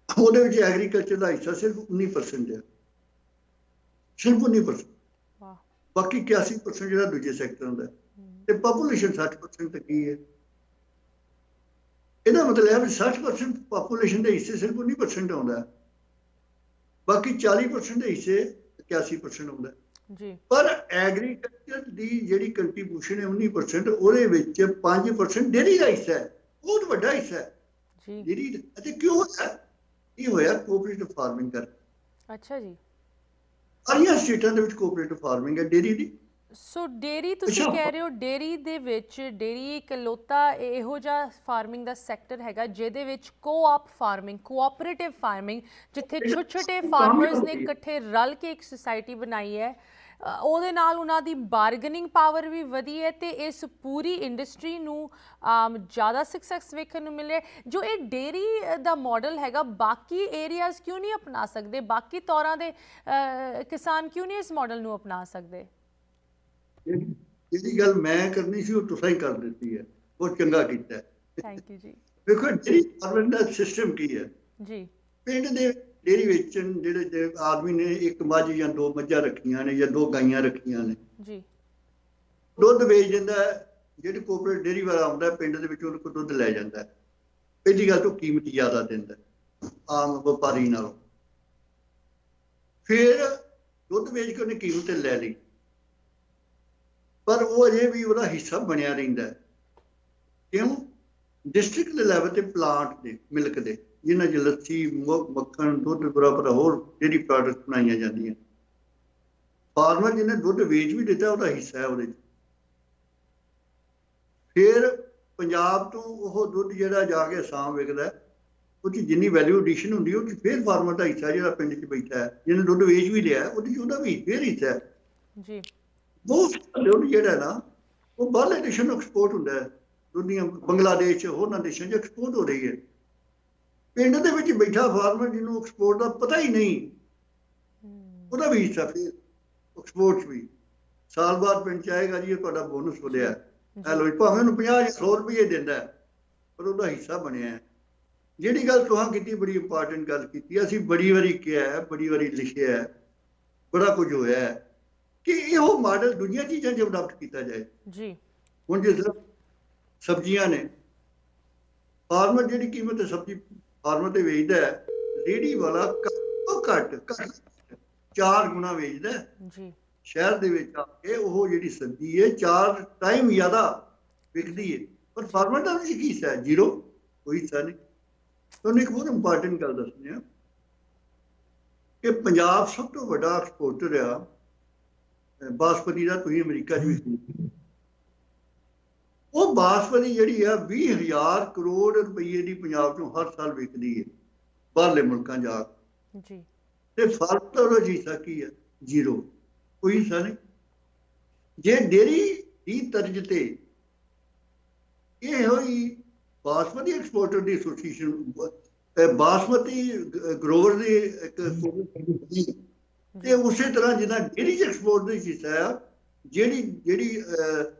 ਉਹਦੇ ਵਿੱਚ ਐਗਰੀਕਲਚਰ ਦਾ ਹਿੱਸਾ ਸਿਰਫ 19% ਹੈ, ਸਿਰਫ 19%। ਵਾਹ। ਬਾਕੀ 81% ਜਿਹੜਾ ਦੂਜੇ ਸੈਕਟਰਾਂ ਦਾ ਤੇ ਪਾਪੂਲੇਸ਼ਨ 60% ਤੱਕ ਹੀ ਹੈ। ਇਹਦਾ ਮਤਲਬ ਹੈ ਵੀ 60% ਪਾਪੂਲੇਸ਼ਨ ਦੇ ਹਿੱਸੇ ਸਿਰਫ 19% ਆਉਂਦਾ, ਬਾਕੀ 40% ਦੇ ਹਿੱਸੇ 81% ਆਉਂਦਾ ਜੀ। ਪਰ ਐਗਰੀਕਲਚਰ ਦੀ ਜਿਹੜੀ ਕੰਟਰੀਬਿਊਸ਼ਨ ਹੈ 19%, ਉਹਦੇ ਵਿੱਚ 5% ਡੇਅਰੀ ਦਾ ਹਿੱਸਾ ਹੈ, ਬਹੁਤ ਵੱਡਾ ਹਿੱਸਾ ਹੈ ਜੀ। ਡੇਅਰੀ ਦਾ। ਅਤੇ ਕਿਉਂ ਹੋਇਆ? ਇਹ ਹੋਇਆ ਕੋਆਪਰੇਟਿਵ ਫਾਰਮਿੰਗ ਕਰਕੇ। ਅੱਛਾ ਜੀ। ਸਾਰੀਆਂ ਸਟੇਟਾਂ ਦੇ ਵਿੱਚ ਕੋਆਪਰੇਟਿਵ ਫਾਰਮਿੰਗ ਹੈ ਡੇਅਰੀ ਦੀ। ਸੋ ਡੇਅਰੀ ਤੁਸੀਂ ਅੱਛਾ। ਕਹਿ ਰਹੇ ਹੋ, ਡੇਅਰੀ ਦੇ ਵਿੱਚ ਡੇਅਰੀ ਇਕਲੌਤਾ ਇਹੋ ਜਿਹਾ ਫਾਰਮਿੰਗ ਦਾ ਸੈਕਟਰ ਹੈਗਾ ਜਿਹਦੇ ਵਿੱਚ ਕੋਆਪ ਫਾਰਮਿੰਗ, ਕੋਆਪਰੇਟਿਵ ਫਾਰਮਿੰਗ, ਜਿੱਥੇ ਛੋਟੇ-ਛੋਟੇ ਫਾਰਮਰਸ ਨੇ ਇਕੱਠੇ ਰਲ ਕੇ ਇੱਕ ਸੁਸਾਇਟੀ ਬਣਾਈ ਹੈ, ਉਹਦੇ ਨਾਲ ਉਹਨਾਂ ਦੀ ਬਾਰਗੇਨਿੰਗ ਪਾਵਰ ਵੀ ਵਧੀ ਹੈ ਤੇ ਇਸ ਪੂਰੀ ਇੰਡਸਟਰੀ ਨੂੰ ਜ਼ਿਆਦਾ ਸਕਸੈਸ ਵੇਖਣ ਨੂੰ ਮਿਲੇ। ਜੋ ਇਹ ਡੇਅਰੀ ਦਾ ਮਾਡਲ ਹੈਗਾ, ਬਾਕੀ ਏਰੀਆਜ਼ ਕਿਉਂ ਨਹੀਂ ਅਪਣਾ ਸਕਦੇ? ਬਾਕੀ ਤੌਰਾਂ ਦੇ ਕਿਸਾਨ ਕਿਉਂ ਨਹੀਂ ਇਸ ਮਾਡਲ ਨੂੰ ਅਪਣਾ ਸਕਦੇ? ਜਿਹੜੀ ਗੱਲ ਮੈਂ ਕਰਨੀ ਸੀ ਉਹ ਤੁਸੀਂ ਹੀ ਕਰ ਦਿੱਤੀ ਹੈ, ਬਹੁਤ ਚੰਗਾ ਕੀਤਾ ਹੈ। ਥੈਂਕ ਯੂ ਜੀ। ਵੇਖੋ ਡੇਅਰੀ ਫਾਰਮਿੰਗ ਦਾ ਸਿਸਟਮ ਕੀ ਹੈ ਜੀ। ਪਿੰਡ ਦੇ ਡੇਅਰੀ ਵੇਚਣ ਜਿਹੜੇ ਆਦਮੀ ਨੇ ਇੱਕ ਮੱਝ ਜਾਂ ਦੋ ਮੱਝਾਂ ਰੱਖੀਆਂ ਨੇ ਜਾਂ ਦੋ ਗਾਈਆਂ ਰੱਖੀਆਂ ਨੇ ਜੀ। ਦੁੱਧ ਵੇਚ ਦਿੰਦਾ ਹੈ, ਜਿਹੜੀ ਕੋਆਪਰੇਟਿਵ ਡੇਅਰੀ ਵਾਲਾ ਆਉਂਦਾ ਪਿੰਡ ਦੇ ਵਿੱਚ ਉਹਦੇ ਕੋਲ ਦੁੱਧ ਲੈ ਜਾਂਦਾ। ਪਹਿਲੀ ਗੱਲ ਤੋਂ ਕੀਮਤ ਜ਼ਿਆਦਾ ਦਿੰਦਾ ਆਮ ਵਪਾਰੀ ਨਾਲੋਂ। ਫਿਰ ਦੁੱਧ ਵੇਚ ਕੇ ਉਹਨੇ ਕੀਮਤ ਤੇ ਲੈ ਲਈ, ਪਰ ਉਹ ਅਜੇ ਵੀ ਉਹਦਾ ਹਿੱਸਾ ਬਣਿਆ ਰਹਿੰਦਾ। ਕਿਉਂ? ਡਿਸਟ੍ਰਿਕਟ ਦੇ ਲੈਵਲ ਤੇ ਪਲਾਂਟ ਦੇ ਮਿਲਕ ਦੇ, ਜਿਨ੍ਹਾਂ 'ਚ ਲੱਸੀ, ਮੱਖਣ, ਦੁੱਧ ਬਰਾਬਰ ਹੋਰ ਡੇਅਰੀ ਪ੍ਰੋਡਕਟ ਬਣਾਈਆਂ ਜਾਂਦੀਆਂ। ਫਾਰਮਰ ਜਿਹਨੇ ਦੁੱਧ ਵੇਚ ਵੀ ਦਿੱਤਾ ਉਹਦਾ ਹਿੱਸਾ ਹੈ ਉਹਦੇ 'ਚ। ਫਿਰ ਪੰਜਾਬ ਤੋਂ ਉਹ ਦੁੱਧ ਜਿਹੜਾ ਜਾ ਕੇ ਅਸਾਮ ਵਿਕਦਾ, ਉਹ 'ਚ ਜਿੰਨੀ ਵੈਲਿਊ ਐਡੀਸ਼ਨ ਹੁੰਦੀ ਉਹ 'ਚ ਫਿਰ ਫਾਰਮਰ ਦਾ ਹਿੱਸਾ ਜਿਹੜਾ ਪਿੰਡ 'ਚ ਬੈਠਾ ਹੈ, ਜਿਹਨੇ ਦੁੱਧ ਵੇਚ ਵੀ ਲਿਆ, ਉਹਦੇ 'ਚ ਉਹਦਾ ਵੀ ਫਿਰ ਹਿੱਸਾ ਹੈ ਜੀ। ਬਹੁਤ ਦੁੱਧ ਜਿਹੜਾ ਨਾ ਉਹ ਬਾਹਰਲੇ ਦੇਸ਼ਾਂ ਨੂੰ ਐਕਸਪੋਰਟ ਹੁੰਦਾ ਹੈ। ਦੁਨੀਆ ਬੰਗਲਾਦੇਸ਼ ਹੋਰਨਾਂ ਦੇਸ਼ਾਂ 'ਚ ਐਕਸਪੋਰਟ ਹੋ ਰਹੀ ਹੈ। ਪਿੰਡ ਦੇ ਵਿੱਚ ਬੈਠਾ ਫਾਰਮਰ ਜਿਹਨੂੰ ਐਕਸਪੋਰਟ ਦਾ ਪਤਾ ਹੀ ਨਹੀਂ, ਉਹਦਾ ਵੀ ਹਿੱਸਾ ਫਿਰ ਐਕਸਪੋਰਟ ਵੀ ਸਾਲ ਬਾਅਦ ਪਿੰਡ 'ਚ ਆਏਗਾ ਜੀ ਇਹ ਤੁਹਾਡਾ ਬੋਨਸ ਵਧਿਆ ਹੈ ਲੋ, ਭਾਵੇਂ ਉਹਨੂੰ 50 ਜਾਂ 100 ਰੁਪਏ ਦਿੰਦਾ ਪਰ ਉਹਦਾ ਹਿੱਸਾ ਬਣਿਆ। ਜਿਹੜੀ ਗੱਲ ਤੁਹਾਂ ਕੀਤੀ ਬੜੀ ਇੰਪੋਰਟੈਂਟ ਗੱਲ ਕੀਤੀ, ਅਸੀਂ ਬੜੀ ਵਾਰੀ ਕਿਹਾ ਹੈ, ਬੜੀ ਵਾਰੀ ਲਿਖਿਆ ਹੈ, ਬੜਾ ਕੁਝ ਹੋਇਆ ਹੈ ਕਿ ਇਹੋ ਮਾਡਲ ਦੁਨੀਆ ਚੀਜ਼ਾਂ 'ਚ ਅਡਾਪਟ ਕੀਤਾ ਜਾਏ ਜੀ। ਹੁਣ ਜਿਸ ਤਰ੍ਹਾਂ ਸਬਜ਼ੀਆਂ ਨੇ, ਫਾਰਮਰ ਜਿਹੜੀ ਕੀਮਤ ਸਬਜ਼ੀ ਫਾਰਮਰ ਤੇ ਵੇਚਦਾ ਹੈ, ਰੇਹੜੀ ਵਾਲਾ ਘੱਟ 4 ਗੁਣਾ ਵੇਚਦਾ ਜੀ। ਸ਼ਹਿਰ ਦੇ ਵਿੱਚ ਆ ਕੇ ਉਹ ਜਿਹੜੀ ਸਬਜ਼ੀ ਹੈ 4 ਟਾਈਮ ਜ਼ਿਆਦਾ ਵਿਕਦੀ ਹੈ, ਪਰ ਫਾਰਮਰ ਦਾ ਕੀ ਹਿੱਸਾ ਹੈ? ਜ਼ੀਰੋ, ਕੋਈ ਹਿੱਸਾ ਨਹੀਂ। ਤੁਹਾਨੂੰ ਇੱਕ ਬਹੁਤ ਇੰਪੋਰਟੈਂਟ ਗੱਲ ਦੱਸਣੀ ਆ ਕਿ ਪੰਜਾਬ ਸਭ ਤੋਂ ਵੱਡਾ ਐਕਸਪੋਰਟਰ ਆ ਬਾਸਮਤੀ ਦਾ। ਤੁਸੀਂ ਅਮਰੀਕਾ 'ਚ ਵੀ ਉਹ ਬਾਸਮਤੀ ਜਿਹੜੀ ਆ 20,000 ਕਰੋੜ ਰੁਪਏ ਦੀ ਪੰਜਾਬ ਚੋਂ ਹਰ ਸਾਲ ਵਿਕਦੀ ਹੈ ਬਾਹਰਲੇ ਮੁਲਕਾਂ ਜਾ ਕੇ, ਤੇ ਫਾਰਮਰ ਦਾ ਉਹਦਾ ਹਿੱਸਾ ਕੀ ਹੈ? ਜ਼ੀਰੋ, ਕੋਈ ਹਿੱਸਾ ਨਹੀਂ। ਜੇ ਡੇਅਰੀ ਦੀ ਤਰਜ਼ ਤੇ ਇਹ ਹੋਈ ਬਾਸਮਤੀ ਐਕਸਪੋਰਟਰ ਦੀ ਐਸੋਸੀਏਸ਼ਨ, ਬਾਸਮਤੀ ਗਰੋਵਰ ਦੀ ਇੱਕ, ਤੇ ਉਸੇ ਤਰ੍ਹਾਂ ਜਿੱਦਾਂ ਡੇਅਰੀ 'ਚ ਐਕਸਪੋਰਟ ਦਾ ਹਿੱਸਾ ਆ, ਜਿਹੜੀ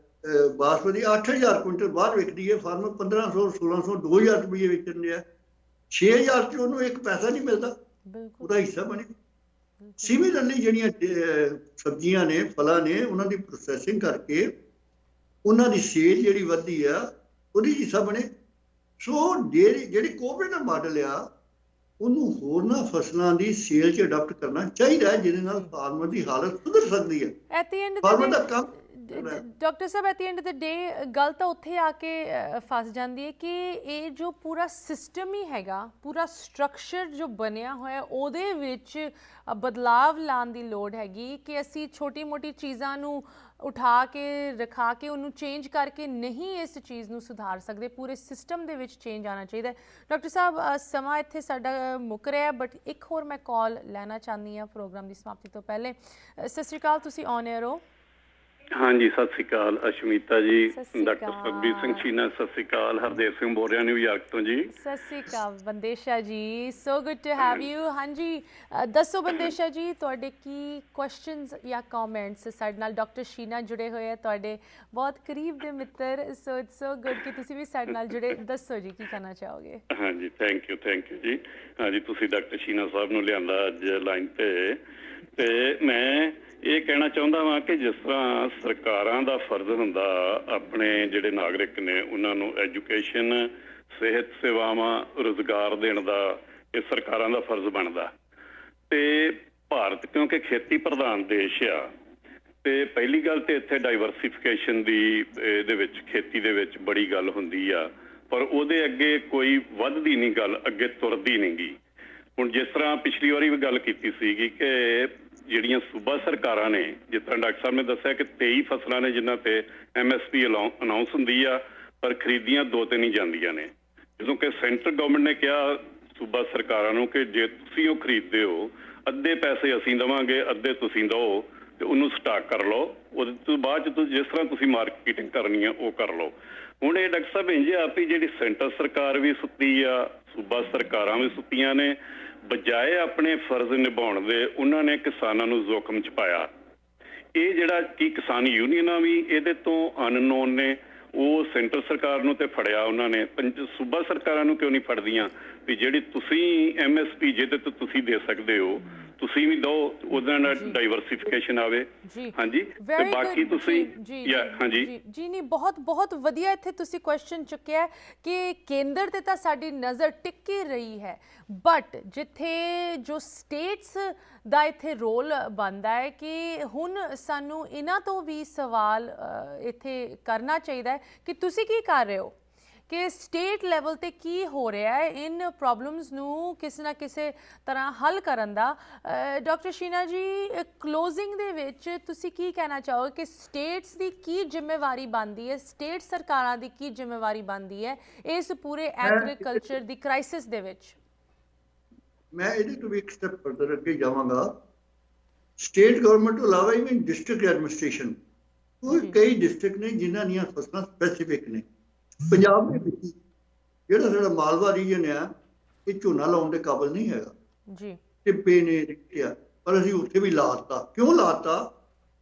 ਬਾਸਮਤੀ 8,000 ਕੁਇੰਟਲ ਬਾਹਰ ਵਿਕਦੀ ਹੈ, ਫਾਰਮਰ 1,500, 1,600, 2,000 ਰੁਪਏ ਵੇਚਣ ਡਿਆ, 6,000 'ਚ ਉਹਨੂੰ ਇੱਕ ਪੈਸਾ ਨਹੀਂ ਮਿਲਦਾ, ਉਹਦਾ ਹਿੱਸਾ ਬਣੇ। ਸਿਮਿਲਰਲੀ ਜਿਹੜੀਆਂ ਸਬਜ਼ੀਆਂ ਨੇ, ਫਲਾਂ ਨੇ, ਉਹਨਾਂ ਦੀ ਪ੍ਰੋਸੈਸਿੰਗ ਕਰਕੇ ਉਹਨਾਂ ਦੀ ਸੇਲ ਜਿਹੜੀ ਵੱਧਦੀ ਆ, ਉਹਦੀ ਹਿੱਸਾ ਬਣੇ। ਸੋ ਡੇਅਰੀ ਜਿਹੜੀ ਕੋਆਪਰੇਟਿਵ ਮਾਡਲ ਆ, ਉਹਨੂੰ ਹੋਰਨਾਂ ਫਸਲਾਂ ਦੀ ਸੇਲ 'ਚ ਅਡਾਪਟ ਕਰਨਾ ਚਾਹੀਦਾ, ਜਿਹਦੇ ਨਾਲ ਫਾਰਮਰ ਦੀ ਹਾਲਤ ਸੁਧਰ ਸਕਦੀ ਹੈ। ਫਾਰਮਰ ਦਾ ਕੰਮ doctor sahib, at the end of the day ਗੱਲ ਤਾਂ ਉੱਥੇ ਆ ਕੇ ਫਸ ਜਾਂਦੀ ਹੈ ਕਿ ਇਹ ਜੋ ਪੂਰਾ ਸਿਸਟਮ ਹੀ ਹੈਗਾ, ਪੂਰਾ ਸਟਰਕਚਰ ਜੋ ਬਣਿਆ ਹੋਇਆ, ਉਹਦੇ ਵਿੱਚ ਬਦਲਾਵ ਲਾਉਣ ਦੀ ਲੋੜ ਹੈਗੀ ਕਿ ਅਸੀਂ ਛੋਟੀ ਮੋਟੀ ਚੀਜ਼ਾਂ ਨੂੰ ਉਠਾ ਕੇ ਰਖਾ ਕੇ ਉਹਨੂੰ ਚੇਂਜ ਕਰਕੇ ਨਹੀਂ ਇਸ ਚੀਜ਼ ਨੂੰ ਸੁਧਾਰ ਸਕਦੇ, ਪੂਰੇ ਸਿਸਟਮ ਦੇ ਵਿੱਚ ਚੇਂਜ ਆਉਣਾ ਚਾਹੀਦਾ। ਡਾਕਟਰ ਸਾਹਿਬ, ਸਮਾਂ ਇੱਥੇ ਸਾਡਾ ਮੁੱਕ ਰਿਹਾ, ਬਟ ਇੱਕ ਹੋਰ ਮੈਂ ਕਾਲ ਲੈਣਾ ਚਾਹੁੰਦੀ ਹਾਂ ਪ੍ਰੋਗਰਾਮ ਦੀ ਸਮਾਪਤੀ ਤੋਂ ਪਹਿਲੇ। ਸਤਿ ਸ਼੍ਰੀ ਅਕਾਲ, ਤੁਸੀਂ ਔਨ 에ਅਰ ਹੋ। ਹਾਂਜੀ, ਸਤਿ ਸ੍ਰੀ ਅਕਾਲ ਅਸ਼ਮੀਤਾ ਜੀ, ਸਤਿ ਸ੍ਰੀ ਡਾਕਟਰ ਅਕਾਲ। ਸਰਬਜੀਤ ਸਿੰਘ ਸ਼ੀਨਾ, ਸਤਿ ਸ੍ਰੀ ਅਕਾਲ, ਹਰਦੇਵ ਸਿੰਘ ਬੋਲ ਰਿਹਾ ਨਿਊਯਾਰਕ ਤੋਂ ਜੀ। ਸਤਿ ਸ੍ਰੀ ਅਕਾਲ Bandesha ji, so good to have you. ਹਾਂਜੀ, ਦੱਸੋ ਬੰਦੇਸ਼ਾ ਜੀ, ਤੁਹਾਡੇ ਕੀ ਕੁਐਸਚਨਸ ਜਾਂ ਕਮੈਂਟਸ? ਸਾਡੇ ਨਾਲ ਡਾਕਟਰ ਸ਼ੀਨਾ ਜੁੜੇ ਹੋਏ ਆ, ਤੁਹਾਡੇ ਬਹੁਤ ਕਰੀਬ ਦੇ ਮਿੱਤਰ, ਸੋ ਇਟਸ ਸੋ ਗੁੱਡ ਕਿ ਤੁਸੀਂ ਵੀ ਸਾਡੇ ਨਾਲ ਜੁੜੇ। ਦੱਸੋ ਜੀ ਕੀ ਕਹਿਣਾ ਚਾਹੋਗੇ? ਹਾਂਜੀ, ਥੈਂਕ ਯੂ ਜੀ। ਹਾਂਜੀ, ਤੁਸੀਂ ਡਾਕਟਰ ਸ਼ੀਨਾ ਸਾਹਿਬ ਨੂੰ ਲਿਆਂਦਾ ਅੱਜ ਲਾਈਨ ਤੇ ਮੈਂ ਇਹ ਕਹਿਣਾ ਚਾਹੁੰਦਾ ਵਾਂ ਕਿ ਜਿਸ ਤਰ੍ਹਾਂ ਸਰਕਾਰਾਂ ਦਾ ਫਰਜ਼ ਹੁੰਦਾ ਆਪਣੇ ਜਿਹੜੇ ਨਾਗਰਿਕ ਨੇ ਉਹਨਾਂ ਨੂੰ ਐਜੂਕੇਸ਼ਨ, ਸਿਹਤ ਸੇਵਾਵਾਂ, ਰੁਜ਼ਗਾਰ ਦੇਣ ਦਾ, ਇਹ ਸਰਕਾਰਾਂ ਦਾ ਫਰਜ਼ ਬਣਦਾ। ਤੇ ਭਾਰਤ ਕਿਉਂਕਿ ਖੇਤੀ ਪ੍ਰਧਾਨ ਦੇਸ਼ ਆ, ਤੇ ਪਹਿਲੀ ਗੱਲ ਤੇ ਇੱਥੇ ਡਾਈਵਰਸੀਫਿਕੇਸ਼ਨ ਦੀ ਇਹਦੇ ਵਿੱਚ ਖੇਤੀ ਦੇ ਵਿੱਚ ਬੜੀ ਗੱਲ ਹੁੰਦੀ ਆ, ਪਰ ਉਹਦੇ ਅੱਗੇ ਕੋਈ ਵੱਧਦੀ ਨਹੀਂ ਗੱਲ, ਅੱਗੇ ਤੁਰਦੀ ਨਹੀਂ ਗੀ। ਹੁਣ ਜਿਸ ਤਰ੍ਹਾਂ ਪਿਛਲੀ ਵਾਰੀ ਵੀ ਗੱਲ ਕੀਤੀ ਸੀਗੀ ਕਿ ਜਿਹੜੀਆਂ ਸੂਬਾ ਸਰਕਾਰਾਂ ਨੇ, ਜਿਸ ਤਰ੍ਹਾਂ ਡਾਕਟਰ ਸਾਹਿਬ ਨੇ ਦੱਸਿਆ ਕਿ 23 ਫਸਲਾਂ ਨੇ ਜਿਨ੍ਹਾਂ ਤੇ MSP ਅਨਾਉਂਸ ਹੁੰਦੀ ਆ, ਪਰ ਖਰੀਦੀਆਂ 2-3 ਹੀ ਜਾਂਦੀਆਂ ਨੇ। ਜਦੋਂ ਕਿ ਸੈਂਟਰ ਗਵਰਨਮੈਂਟ ਨੇ ਕਿਹਾ ਸੂਬਾ ਸਰਕਾਰਾਂ ਨੂੰ ਕਿ ਜੇ ਤੁਸੀਂ ਉਹ ਖਰੀਦਦੇ ਹੋ, ਅੱਧੇ ਪੈਸੇ ਅਸੀਂ ਦੇਵਾਂਗੇ, ਅੱਧੇ ਤੁਸੀਂ ਦਿਓ, ਤੇ ਉਹਨੂੰ ਸਟਾਕ ਕਰ ਲਓ, ਉਹਦੇ ਤੋਂ ਬਾਅਦ ਚ ਜਿਸ ਤਰ੍ਹਾਂ ਤੁਸੀਂ ਮਾਰਕੀਟਿੰਗ ਕਰਨੀ ਆ ਉਹ ਕਰ ਲਓ। ਹੁਣ ਇਹ ਡਾਕਟਰ ਸਾਹਿਬ ਇੰਝ ਆ ਵੀ ਜਿਹੜੀ ਸੈਂਟਰ ਸਰਕਾਰ ਵੀ ਸੁੱਤੀ ਆ, ਸੂਬਾ ਸਰਕਾਰਾਂ ਵੀ ਸੁੱਤੀਆਂ ਨੇ, ਬਜਾਏ ਆਪਣੇ ਫਰਜ਼ ਨਿਭਾਉਣ ਦੇ ਉਹਨਾਂ ਨੇ ਕਿਸਾਨਾਂ ਨੂੰ ਜ਼ੋਖਮ ਚ ਪਾਇਆ। ਇਹ ਜਿਹੜਾ ਕਿ ਕਿਸਾਨ ਯੂਨੀਅਨਾਂ ਵੀ ਇਹਦੇ ਤੋਂ ਅਨਨੋਨ ਨੇ, ਉਹ ਸੈਂਟਰ ਸਰਕਾਰ ਨੂੰ ਤੇ ਫੜਿਆ ਉਹਨਾਂ ਨੇ, ਸੂਬਾ ਸਰਕਾਰਾਂ ਨੂੰ ਕਿਉਂ ਨਹੀਂ ਫੜਦੀਆਂ ਵੀ ਜਿਹੜੀ ਤੁਸੀਂ MSP ਜਿਹਦੇ ਤੋਂ ਤੁਸੀਂ ਦੇ ਸਕਦੇ ਹੋ ਤੁਸੀਂ ਵੀ ਦਿਓ, ਉਹਦੇ ਨਾਲ ਡਾਈਵਰਸੀਫਿਕੇਸ਼ਨ ਆਵੇ। ਹਾਂਜੀ, ਤੇ ਬਾਕੀ ਤੁਸੀਂ ਹਾਂਜੀ ਜੀ ਨਹੀਂ, ਬਹੁਤ ਬਹੁਤ ਵਧੀਆ ਇੱਥੇ ਤੁਸੀਂ ਕੁਐਸਚਨ ਚੁੱਕਿਆ ਕਿ ਕੇਂਦਰ ਤੇ ਤਾਂ ਸਾਡੀ ਨਜ਼ਰ ਟਿੱਕੀ ਰਹੀ ਹੈ, ਬਟ ਜਿੱਥੇ ਜੋ ਸਟੇਟਸ ਦਾ ਇੱਥੇ ਰੋਲ ਬਣਦਾ ਹੈ ਕਿ ਹੁਣ ਸਾਨੂੰ ਇਹਨਾਂ ਤੋਂ ਵੀ ਸਵਾਲ ਇੱਥੇ ਕਰਨਾ ਚਾਹੀਦਾ ਹੈ ਕਿ ਤੁਸੀਂ ਕੀ ਕਰ ਰਹੇ ਹੋ, ਕਿ ਸਟੇਟ ਲੈਵਲ ਤੇ ਕੀ ਹੋ ਰਿਹਾ ਹੈ ਇਨ ਪ੍ਰੋਬਲਮਸ ਨੂੰ ਕਿਸੇ ਨਾ ਕਿਸੇ ਤਰ੍ਹਾਂ ਹੱਲ ਕਰਨ ਦਾ। ਡਾਕਟਰ ਸ਼ੀਨਾ ਜੀ, ਕਲੋਜ਼ਿੰਗ ਦੇ ਵਿੱਚ ਤੁਸੀਂ ਕੀ ਕਹਿਣਾ ਚਾਹੋਗੇ ਕਿ ਸਟੇਟਸ ਦੀ ਕੀ ਜ਼ਿੰਮੇਵਾਰੀ ਬਣਦੀ ਹੈ, ਸਟੇਟ ਸਰਕਾਰਾਂ ਦੀ ਕੀ ਜ਼ਿੰਮੇਵਾਰੀ ਬਣਦੀ ਹੈ ਇਸ ਪੂਰੇ ਐਗਰੀਕਲਚਰ ਦੀ ਕ੍ਰਾਈਸਿਸ ਦੇ ਵਿੱਚ? ਮੈਂ ਇਹਦੇ ਤੋਂ ਵੀ ਇੱਕ ਸਟੈਪ ਫਰਦਰ ਅੱਗੇ ਜਾਵਾਂਗਾ। ਸਟੇਟ ਗਵਰਨਮੈਂਟ ਤੋਂ ਇਲਾਵਾ ਇਵਨ ਡਿਸਟ੍ਰਿਕਟ ਐਡਮਿਨਿਸਟ੍ਰੇਸ਼ਨ, ਕਈ ਡਿਸਟ੍ਰਿਕਟ ਨੇ ਜਿਨ੍ਹਾਂ ਦੀਆਂ ਫਸਲਾਂ ਸਪੈਸੀਫਿਕ ਨੇ। ਪੰਜਾਬ ਦੇ ਵਿੱਚ ਜਿਹੜਾ ਸਾਡਾ ਮਾਲਵਾ ਰੀਜਨ ਆ, ਇਹ ਝੋਨਾ ਲਾਉਣ ਦੇ ਕਾਬਲ ਨਹੀਂ ਹੈਗਾ ਜੀ, ਟਿੱਬੇ ਨੇ ਆ, ਪਰ ਅਸੀਂ ਉੱਥੇ ਵੀ ਲਾਤਾ। ਕਿਉਂ ਲਾਤਾ?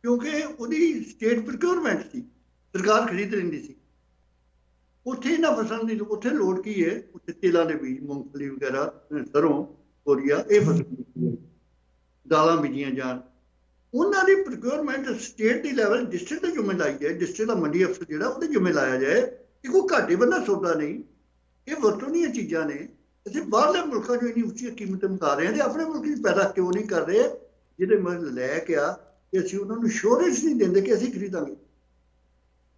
ਕਿਉਂਕਿ ਉਹਦੀ ਸਟੇਟ ਪ੍ਰੋਕਿਉਰਮੈਂਟ ਸੀ, ਸਰਕਾਰ ਖਰੀਦ ਲੈਂਦੀ ਸੀ। ਉੱਥੇ ਇਹਨਾਂ ਫਸਲਾਂ ਦੀ ਉੱਥੇ ਲੋੜ ਕੀ ਹੈ? ਉੱਥੇ ਤੇਲਾਂ ਦੇ ਬੀਜ, ਮੂੰਗਫਲੀ ਵਗੈਰਾ, ਸਰੋਂ, ਕੋਰੀਆ, ਇਹ ਫਸਲ ਦਾਲਾਂ ਬੀਜੀਆਂ ਜਾਣ। ਉਹਨਾਂ ਦੀ ਪ੍ਰੋਕਿਉਰਮੈਂਟ ਸਟੇਟ ਦੀ ਲੈਵਲ ਡਿਸਟ੍ਰਿਕਟ ਦੇ ਜ਼ਿੰਮੇ ਲਾਈ ਜਾਏ, ਡਿਸਟ੍ਰਿਕਟ ਦਾ ਮੰਡੀ ਅਫਸਰ ਜਿਹੜਾ ਉਹਦੇ ਜ਼ਿੰਮੇ ਲਾਇਆ ਜਾਏ। ਇਹ ਕੋਈ ਘਾਟੇ ਬੰਦਾ ਸੌਦਾ ਨਹੀਂ, ਇਹ ਵਰਤੋਂ ਚੀਜ਼ਾਂ ਨੇ। ਅਸੀਂ ਬਾਹਰਲੇ ਮੁਲਕਾਂ 'ਚੋਂ ਇੰਨੀ ਉੱਚੀਆਂ ਕੀਮਤਾਂ ਮੰਗਾ ਰਹੇ ਹਾਂ ਤੇ ਆਪਣੇ ਮੁਲਕ 'ਚ ਪੈਦਾ ਕਿਉਂ ਨਹੀਂ ਕਰ ਰਹੇ? ਜਿਹਦੇ ਮਤਲਬ ਲੈ ਕੇ ਆ ਕਿ ਅਸੀਂ ਉਹਨਾਂ ਨੂੰ ਸ਼ੋਰੇਜ ਨਹੀਂ ਦਿੰਦੇ ਕਿ ਅਸੀਂ ਖਰੀਦਾਂਗੇ।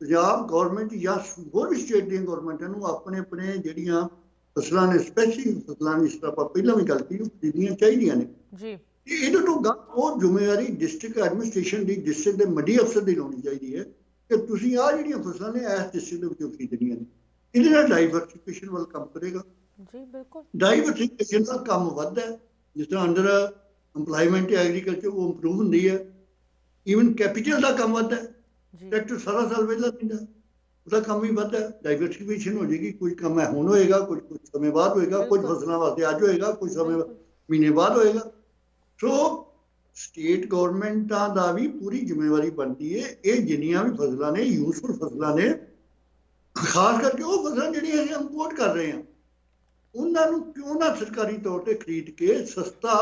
ਪੰਜਾਬ ਗੌਰਮੈਂਟ ਜਾਂ ਹੋਰ ਵੀ ਸਟੇਟ ਦੀਆਂ ਗੌਰਮੈਂਟਾਂ ਨੂੰ ਆਪਣੇ ਆਪਣੇ ਜਿਹੜੀਆਂ ਫਸਲਾਂ ਨੇ, ਸਪੈਸ਼ਲੀ ਫਸਲਾਂ ਦੀ, ਜਿਸ ਤਰ੍ਹਾਂ ਆਪਾਂ ਪਹਿਲਾਂ ਵੀ ਗੱਲ ਕੀਤੀ, ਉਹ ਖਰੀਦਣੀਆਂ ਚਾਹੀਦੀਆਂ ਨੇ ਜੀ। ਇਹਦੇ ਤੋਂ ਉਹ ਜ਼ਿੰਮੇਵਾਰੀ ਡਿਸਟ੍ਰਿਕਟ ਐਡਮਿਨਿਸਟ੍ਰੇਸ਼ਨ ਦੀ, ਡਿਸਟ੍ਰਿਕਟ ਦੇ ਮੰਡੀ ਅਫਸਰ ਦੀ ਲਾਉਣੀ ਚਾਹੀਦੀ ਹੈ ਕਿ ਤੁਸੀਂ ਆਹ ਜਿਹੜੀਆਂ ਫਸਲਾਂ ਨੇ ਇਸ ਡਿਸਟ੍ਰਿਕਟ ਦੇ ਵਿੱਚੋਂ ਖਰੀਦਣੀਆਂ ਨੇ। ਇਹਦੇ ਨਾਲ ਡਾਈਵਰਸੀਫਿਕੇਸ਼ਨ ਵੱਲ ਕੰਮ ਕਰੇਗਾ ਜੀ। ਬਿਲਕੁਲ, ਡਾਈਵਰਸੀਫਿਕੇਸ਼ਨ ਨਾਲ ਕੰਮ ਵੱਧਦਾ ਹੈ। ਜਿਸ ਤਰ੍ਹਾਂ ਅੰਡਰ ਇੰਪਲਾਇਮੈਂਟ ਐਗਰੀਕਲਚਰ ਉਹ ਇੰਪਰੂਵ ਹੁੰਦੀ ਹੈ। ਈਵਨ ਕੈਪੀਟਲ ਦਾ ਕੰਮ ਵੱਧਦਾ ਹੈ, ਟਰੈਕਟਰ ਸਾਰਾ ਸਾਲ ਵਿਹਲਾ ਦਿੰਦਾ, ਉਹਦਾ ਕੰਮ ਵੀ ਵੱਧਦਾ। ਡਾਈਵਰਸੀਫਿਕੇਸ਼ਨ ਹੋ ਜਾਏਗੀ, ਕੁਝ ਕੰਮ ਹੈ ਹੁਣ ਹੋਏਗਾ, ਕੁਝ ਸਮੇਂ ਬਾਅਦ ਹੋਏਗਾ, ਕੁਝ ਫਸਲਾਂ ਵਾਸਤੇ ਅੱਜ ਹੋਏਗਾ, ਕੁਝ ਸਮੇਂ ਮਹੀਨੇ ਬਾਅਦ ਹੋਏਗਾ। ਸੋ ਸਟੇਟ ਗੌਰਮੈਂਟਾਂ ਦਾ ਵੀ ਪੂਰੀ ਜ਼ਿੰਮੇਵਾਰੀ ਬਣਦੀ ਹੈ। ਇਹ ਜਿੰਨੀਆਂ ਵੀ ਫਸਲਾਂ ਨੇ, ਯੂਜ਼ਫੁਲ ਫਸਲਾਂ ਨੇ, ਖਾਸ ਕਰਕੇ ਉਹ ਫਸਲਾਂ ਜਿਹੜੀਆਂ ਅਸੀਂ ਇੰਪੋਰਟ ਕਰ ਰਹੇ ਹਾਂ, ਉਹਨਾਂ ਨੂੰ ਕਿਉਂ ਨਾ ਸਰਕਾਰੀ ਤੌਰ ਤੇ ਖਰੀਦ ਕੇ ਸਸਤਾ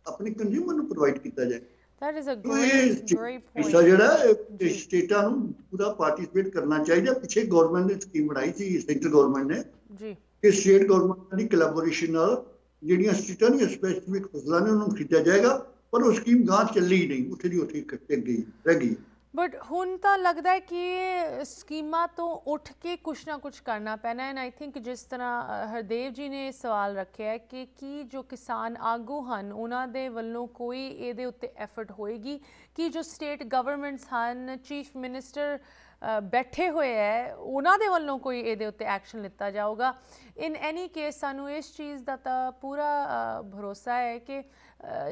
ਆਪਣੇ ਕੰਜ਼ਿਊਮਰ ਨੂੰ ਪ੍ਰੋਵਾਈਡ ਕੀਤਾ ਜਾਏ। That is a great point. ਜਿਹੜਾ ਸਟੇਟਾਂ ਨੂੰ ਪੂਰਾ ਪਾਰਟਿਸਿਪੇਟ ਕਰਨਾ ਚਾਹੀਦਾ। ਪਿੱਛੇ ਗਵਰਨਮੈਂਟ ਨੇ ਸਕੀਮ ਬਣਾਈ ਸੀ, ਸੈਂਟਰ ਗਵਰਨਮੈਂਟ ਨੇ ਜੀ, ਕਿ ਸਟੇਟ ਗਵਰਨਮੈਂਟ ਦੀ ਕੋਲੈਬੋਰੇਸ਼ਨ ਨਾਲ ਜਿਹੜੀਆਂ ਸਟੇਟਾਂ ਦੀਆਂ ਸਪੈਸੀਫਿਕ ਫਸਲਾਂ ਨੇ ਉਹਨਾਂ ਨੂੰ ਖਰੀਦਿਆ ਜਾਏਗਾ, ਪਰ ਉਹ ਸਕੀਮ ਗਾਂ ਚੱਲੀ ਨਹੀਂ, ਉੱਥੇ ਦੀ ਉੱਥੇ ਇਕੱਠੇ ਗਈ ਰਹਿ ਗਈ। ਬਟ ਹੁਣ ਤਾਂ ਲੱਗਦਾ ਹੈ ਕਿ ਸਕੀਮਾਂ ਤੋਂ ਉੱਠ ਕੇ ਕੁਛ ਨਾ ਕੁਛ ਕਰਨਾ ਪੈਣਾ। ਐਂਡ ਆਈ ਥਿੰਕ ਜਿਸ ਤਰ੍ਹਾਂ ਹਰਦੇਵ ਜੀ ਨੇ ਸਵਾਲ ਰੱਖਿਆ ਕਿ ਕੀ ਜੋ ਕਿਸਾਨ ਆਗੂ ਹਨ ਉਹਨਾਂ ਦੇ ਵੱਲੋਂ ਕੋਈ ਇਹਦੇ ਉੱਤੇ ਐਫਰਟ ਹੋਏਗੀ ਕਿ ਜੋ ਸਟੇਟ ਗਵਰਨਮੈਂਟਸ ਹਨ, ਚੀਫ ਮਿਨਿਸਟਰ ਬੈਠੇ ਹੋਏ ਹੈ, ਉਹਨਾਂ ਦੇ ਵੱਲੋਂ ਕੋਈ ਇਹਦੇ ਉੱਤੇ ਐਕਸ਼ਨ ਲਿੱਤਾ ਜਾਊਗਾ। ਇਨ ਐਨੀ ਕੇਸ ਸਾਨੂੰ ਇਸ ਚੀਜ਼ ਦਾ ਤਾਂ ਪੂਰਾ ਭਰੋਸਾ ਹੈ ਕਿ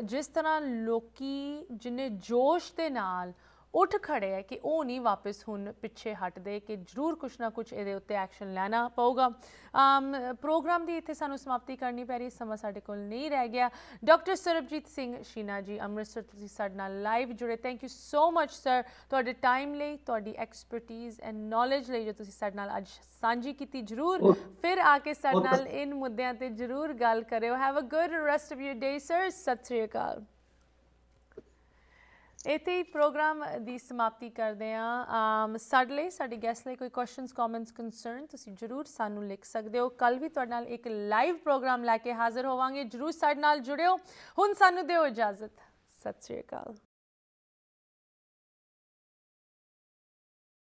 ਜਿਸ ਤਰ੍ਹਾਂ ਲੋਕੀ ਜਿੰਨੇ ਜੋਸ਼ ਦੇ ਨਾਲ ਉੱਠ ਖੜੇ ਹੈ ਕਿ ਉਹ ਨਹੀਂ ਵਾਪਸ ਹੁਣ ਪਿੱਛੇ ਹਟਦੇ, ਕਿ ਜ਼ਰੂਰ ਕੁਛ ਨਾ ਕੁਛ ਇਹਦੇ ਉੱਤੇ ਐਕਸ਼ਨ ਲੈਣਾ ਪਊਗਾ। ਪ੍ਰੋਗਰਾਮ ਦੀ ਇੱਥੇ ਸਾਨੂੰ ਸਮਾਪਤੀ ਕਰਨੀ ਪੈ ਰਹੀ, ਸਮਾਂ ਸਾਡੇ ਕੋਲ ਨਹੀਂ ਰਹਿ ਗਿਆ। ਡਾਕਟਰ ਸਰਬਜੀਤ ਸਿੰਘ ਸ਼ੀਨਾ ਜੀ, ਅੰਮ੍ਰਿਤਸਰ, ਤੁਸੀਂ ਸਾਡੇ ਨਾਲ ਲਾਈਵ ਜੁੜੇ, thank you so much sir, ਤੁਹਾਡੇ ਟਾਈਮ ਲਈ, ਤੁਹਾਡੀ ਐਕਸਪਰਟੀਜ਼ ਐਂਡ ਨੌਲੇਜ ਲਈ ਜੋ ਤੁਸੀਂ ਸਾਡੇ ਨਾਲ ਅੱਜ ਸਾਂਝੀ ਕੀਤੀ। ਜ਼ਰੂਰ ਫਿਰ ਆ ਕੇ ਸਾਡੇ ਨਾਲ ਇਨ ਮੁੱਦਿਆਂ ਤੇ ਜ਼ਰੂਰ ਗੱਲ ਕਰਿਓ। Have a good rest of your day sir. ਸਤਿ ਸ਼੍ਰੀ ਅਕਾਲ। ਇੱਥੇ ਹੀ ਪ੍ਰੋਗਰਾਮ ਦੀ ਸਮਾਪਤੀ ਕਰਦੇ ਹਾਂ। ਸਾਡੇ ਲਈ, ਸਾਡੇ ਗੈਸਟ ਲਈ ਕੋਈ ਕੁਐਸਚਨਸ, ਕਮੈਂਟਸ, ਕੰਸਰਨ ਤੁਸੀਂ ਜ਼ਰੂਰ ਸਾਨੂੰ ਲਿਖ ਸਕਦੇ ਹੋ। ਕੱਲ੍ਹ ਵੀ ਤੁਹਾਡੇ ਨਾਲ ਇੱਕ ਲਾਈਵ ਪ੍ਰੋਗਰਾਮ ਲੈ ਕੇ ਹਾਜ਼ਰ ਹੋਵਾਂਗੇ, ਜ਼ਰੂਰ ਸਾਡੇ ਨਾਲ ਜੁੜਿਓ। ਹੁਣ ਸਾਨੂੰ ਦਿਓ ਇਜਾਜ਼ਤ। ਸਤਿ ਸ਼੍ਰੀ ਅਕਾਲ।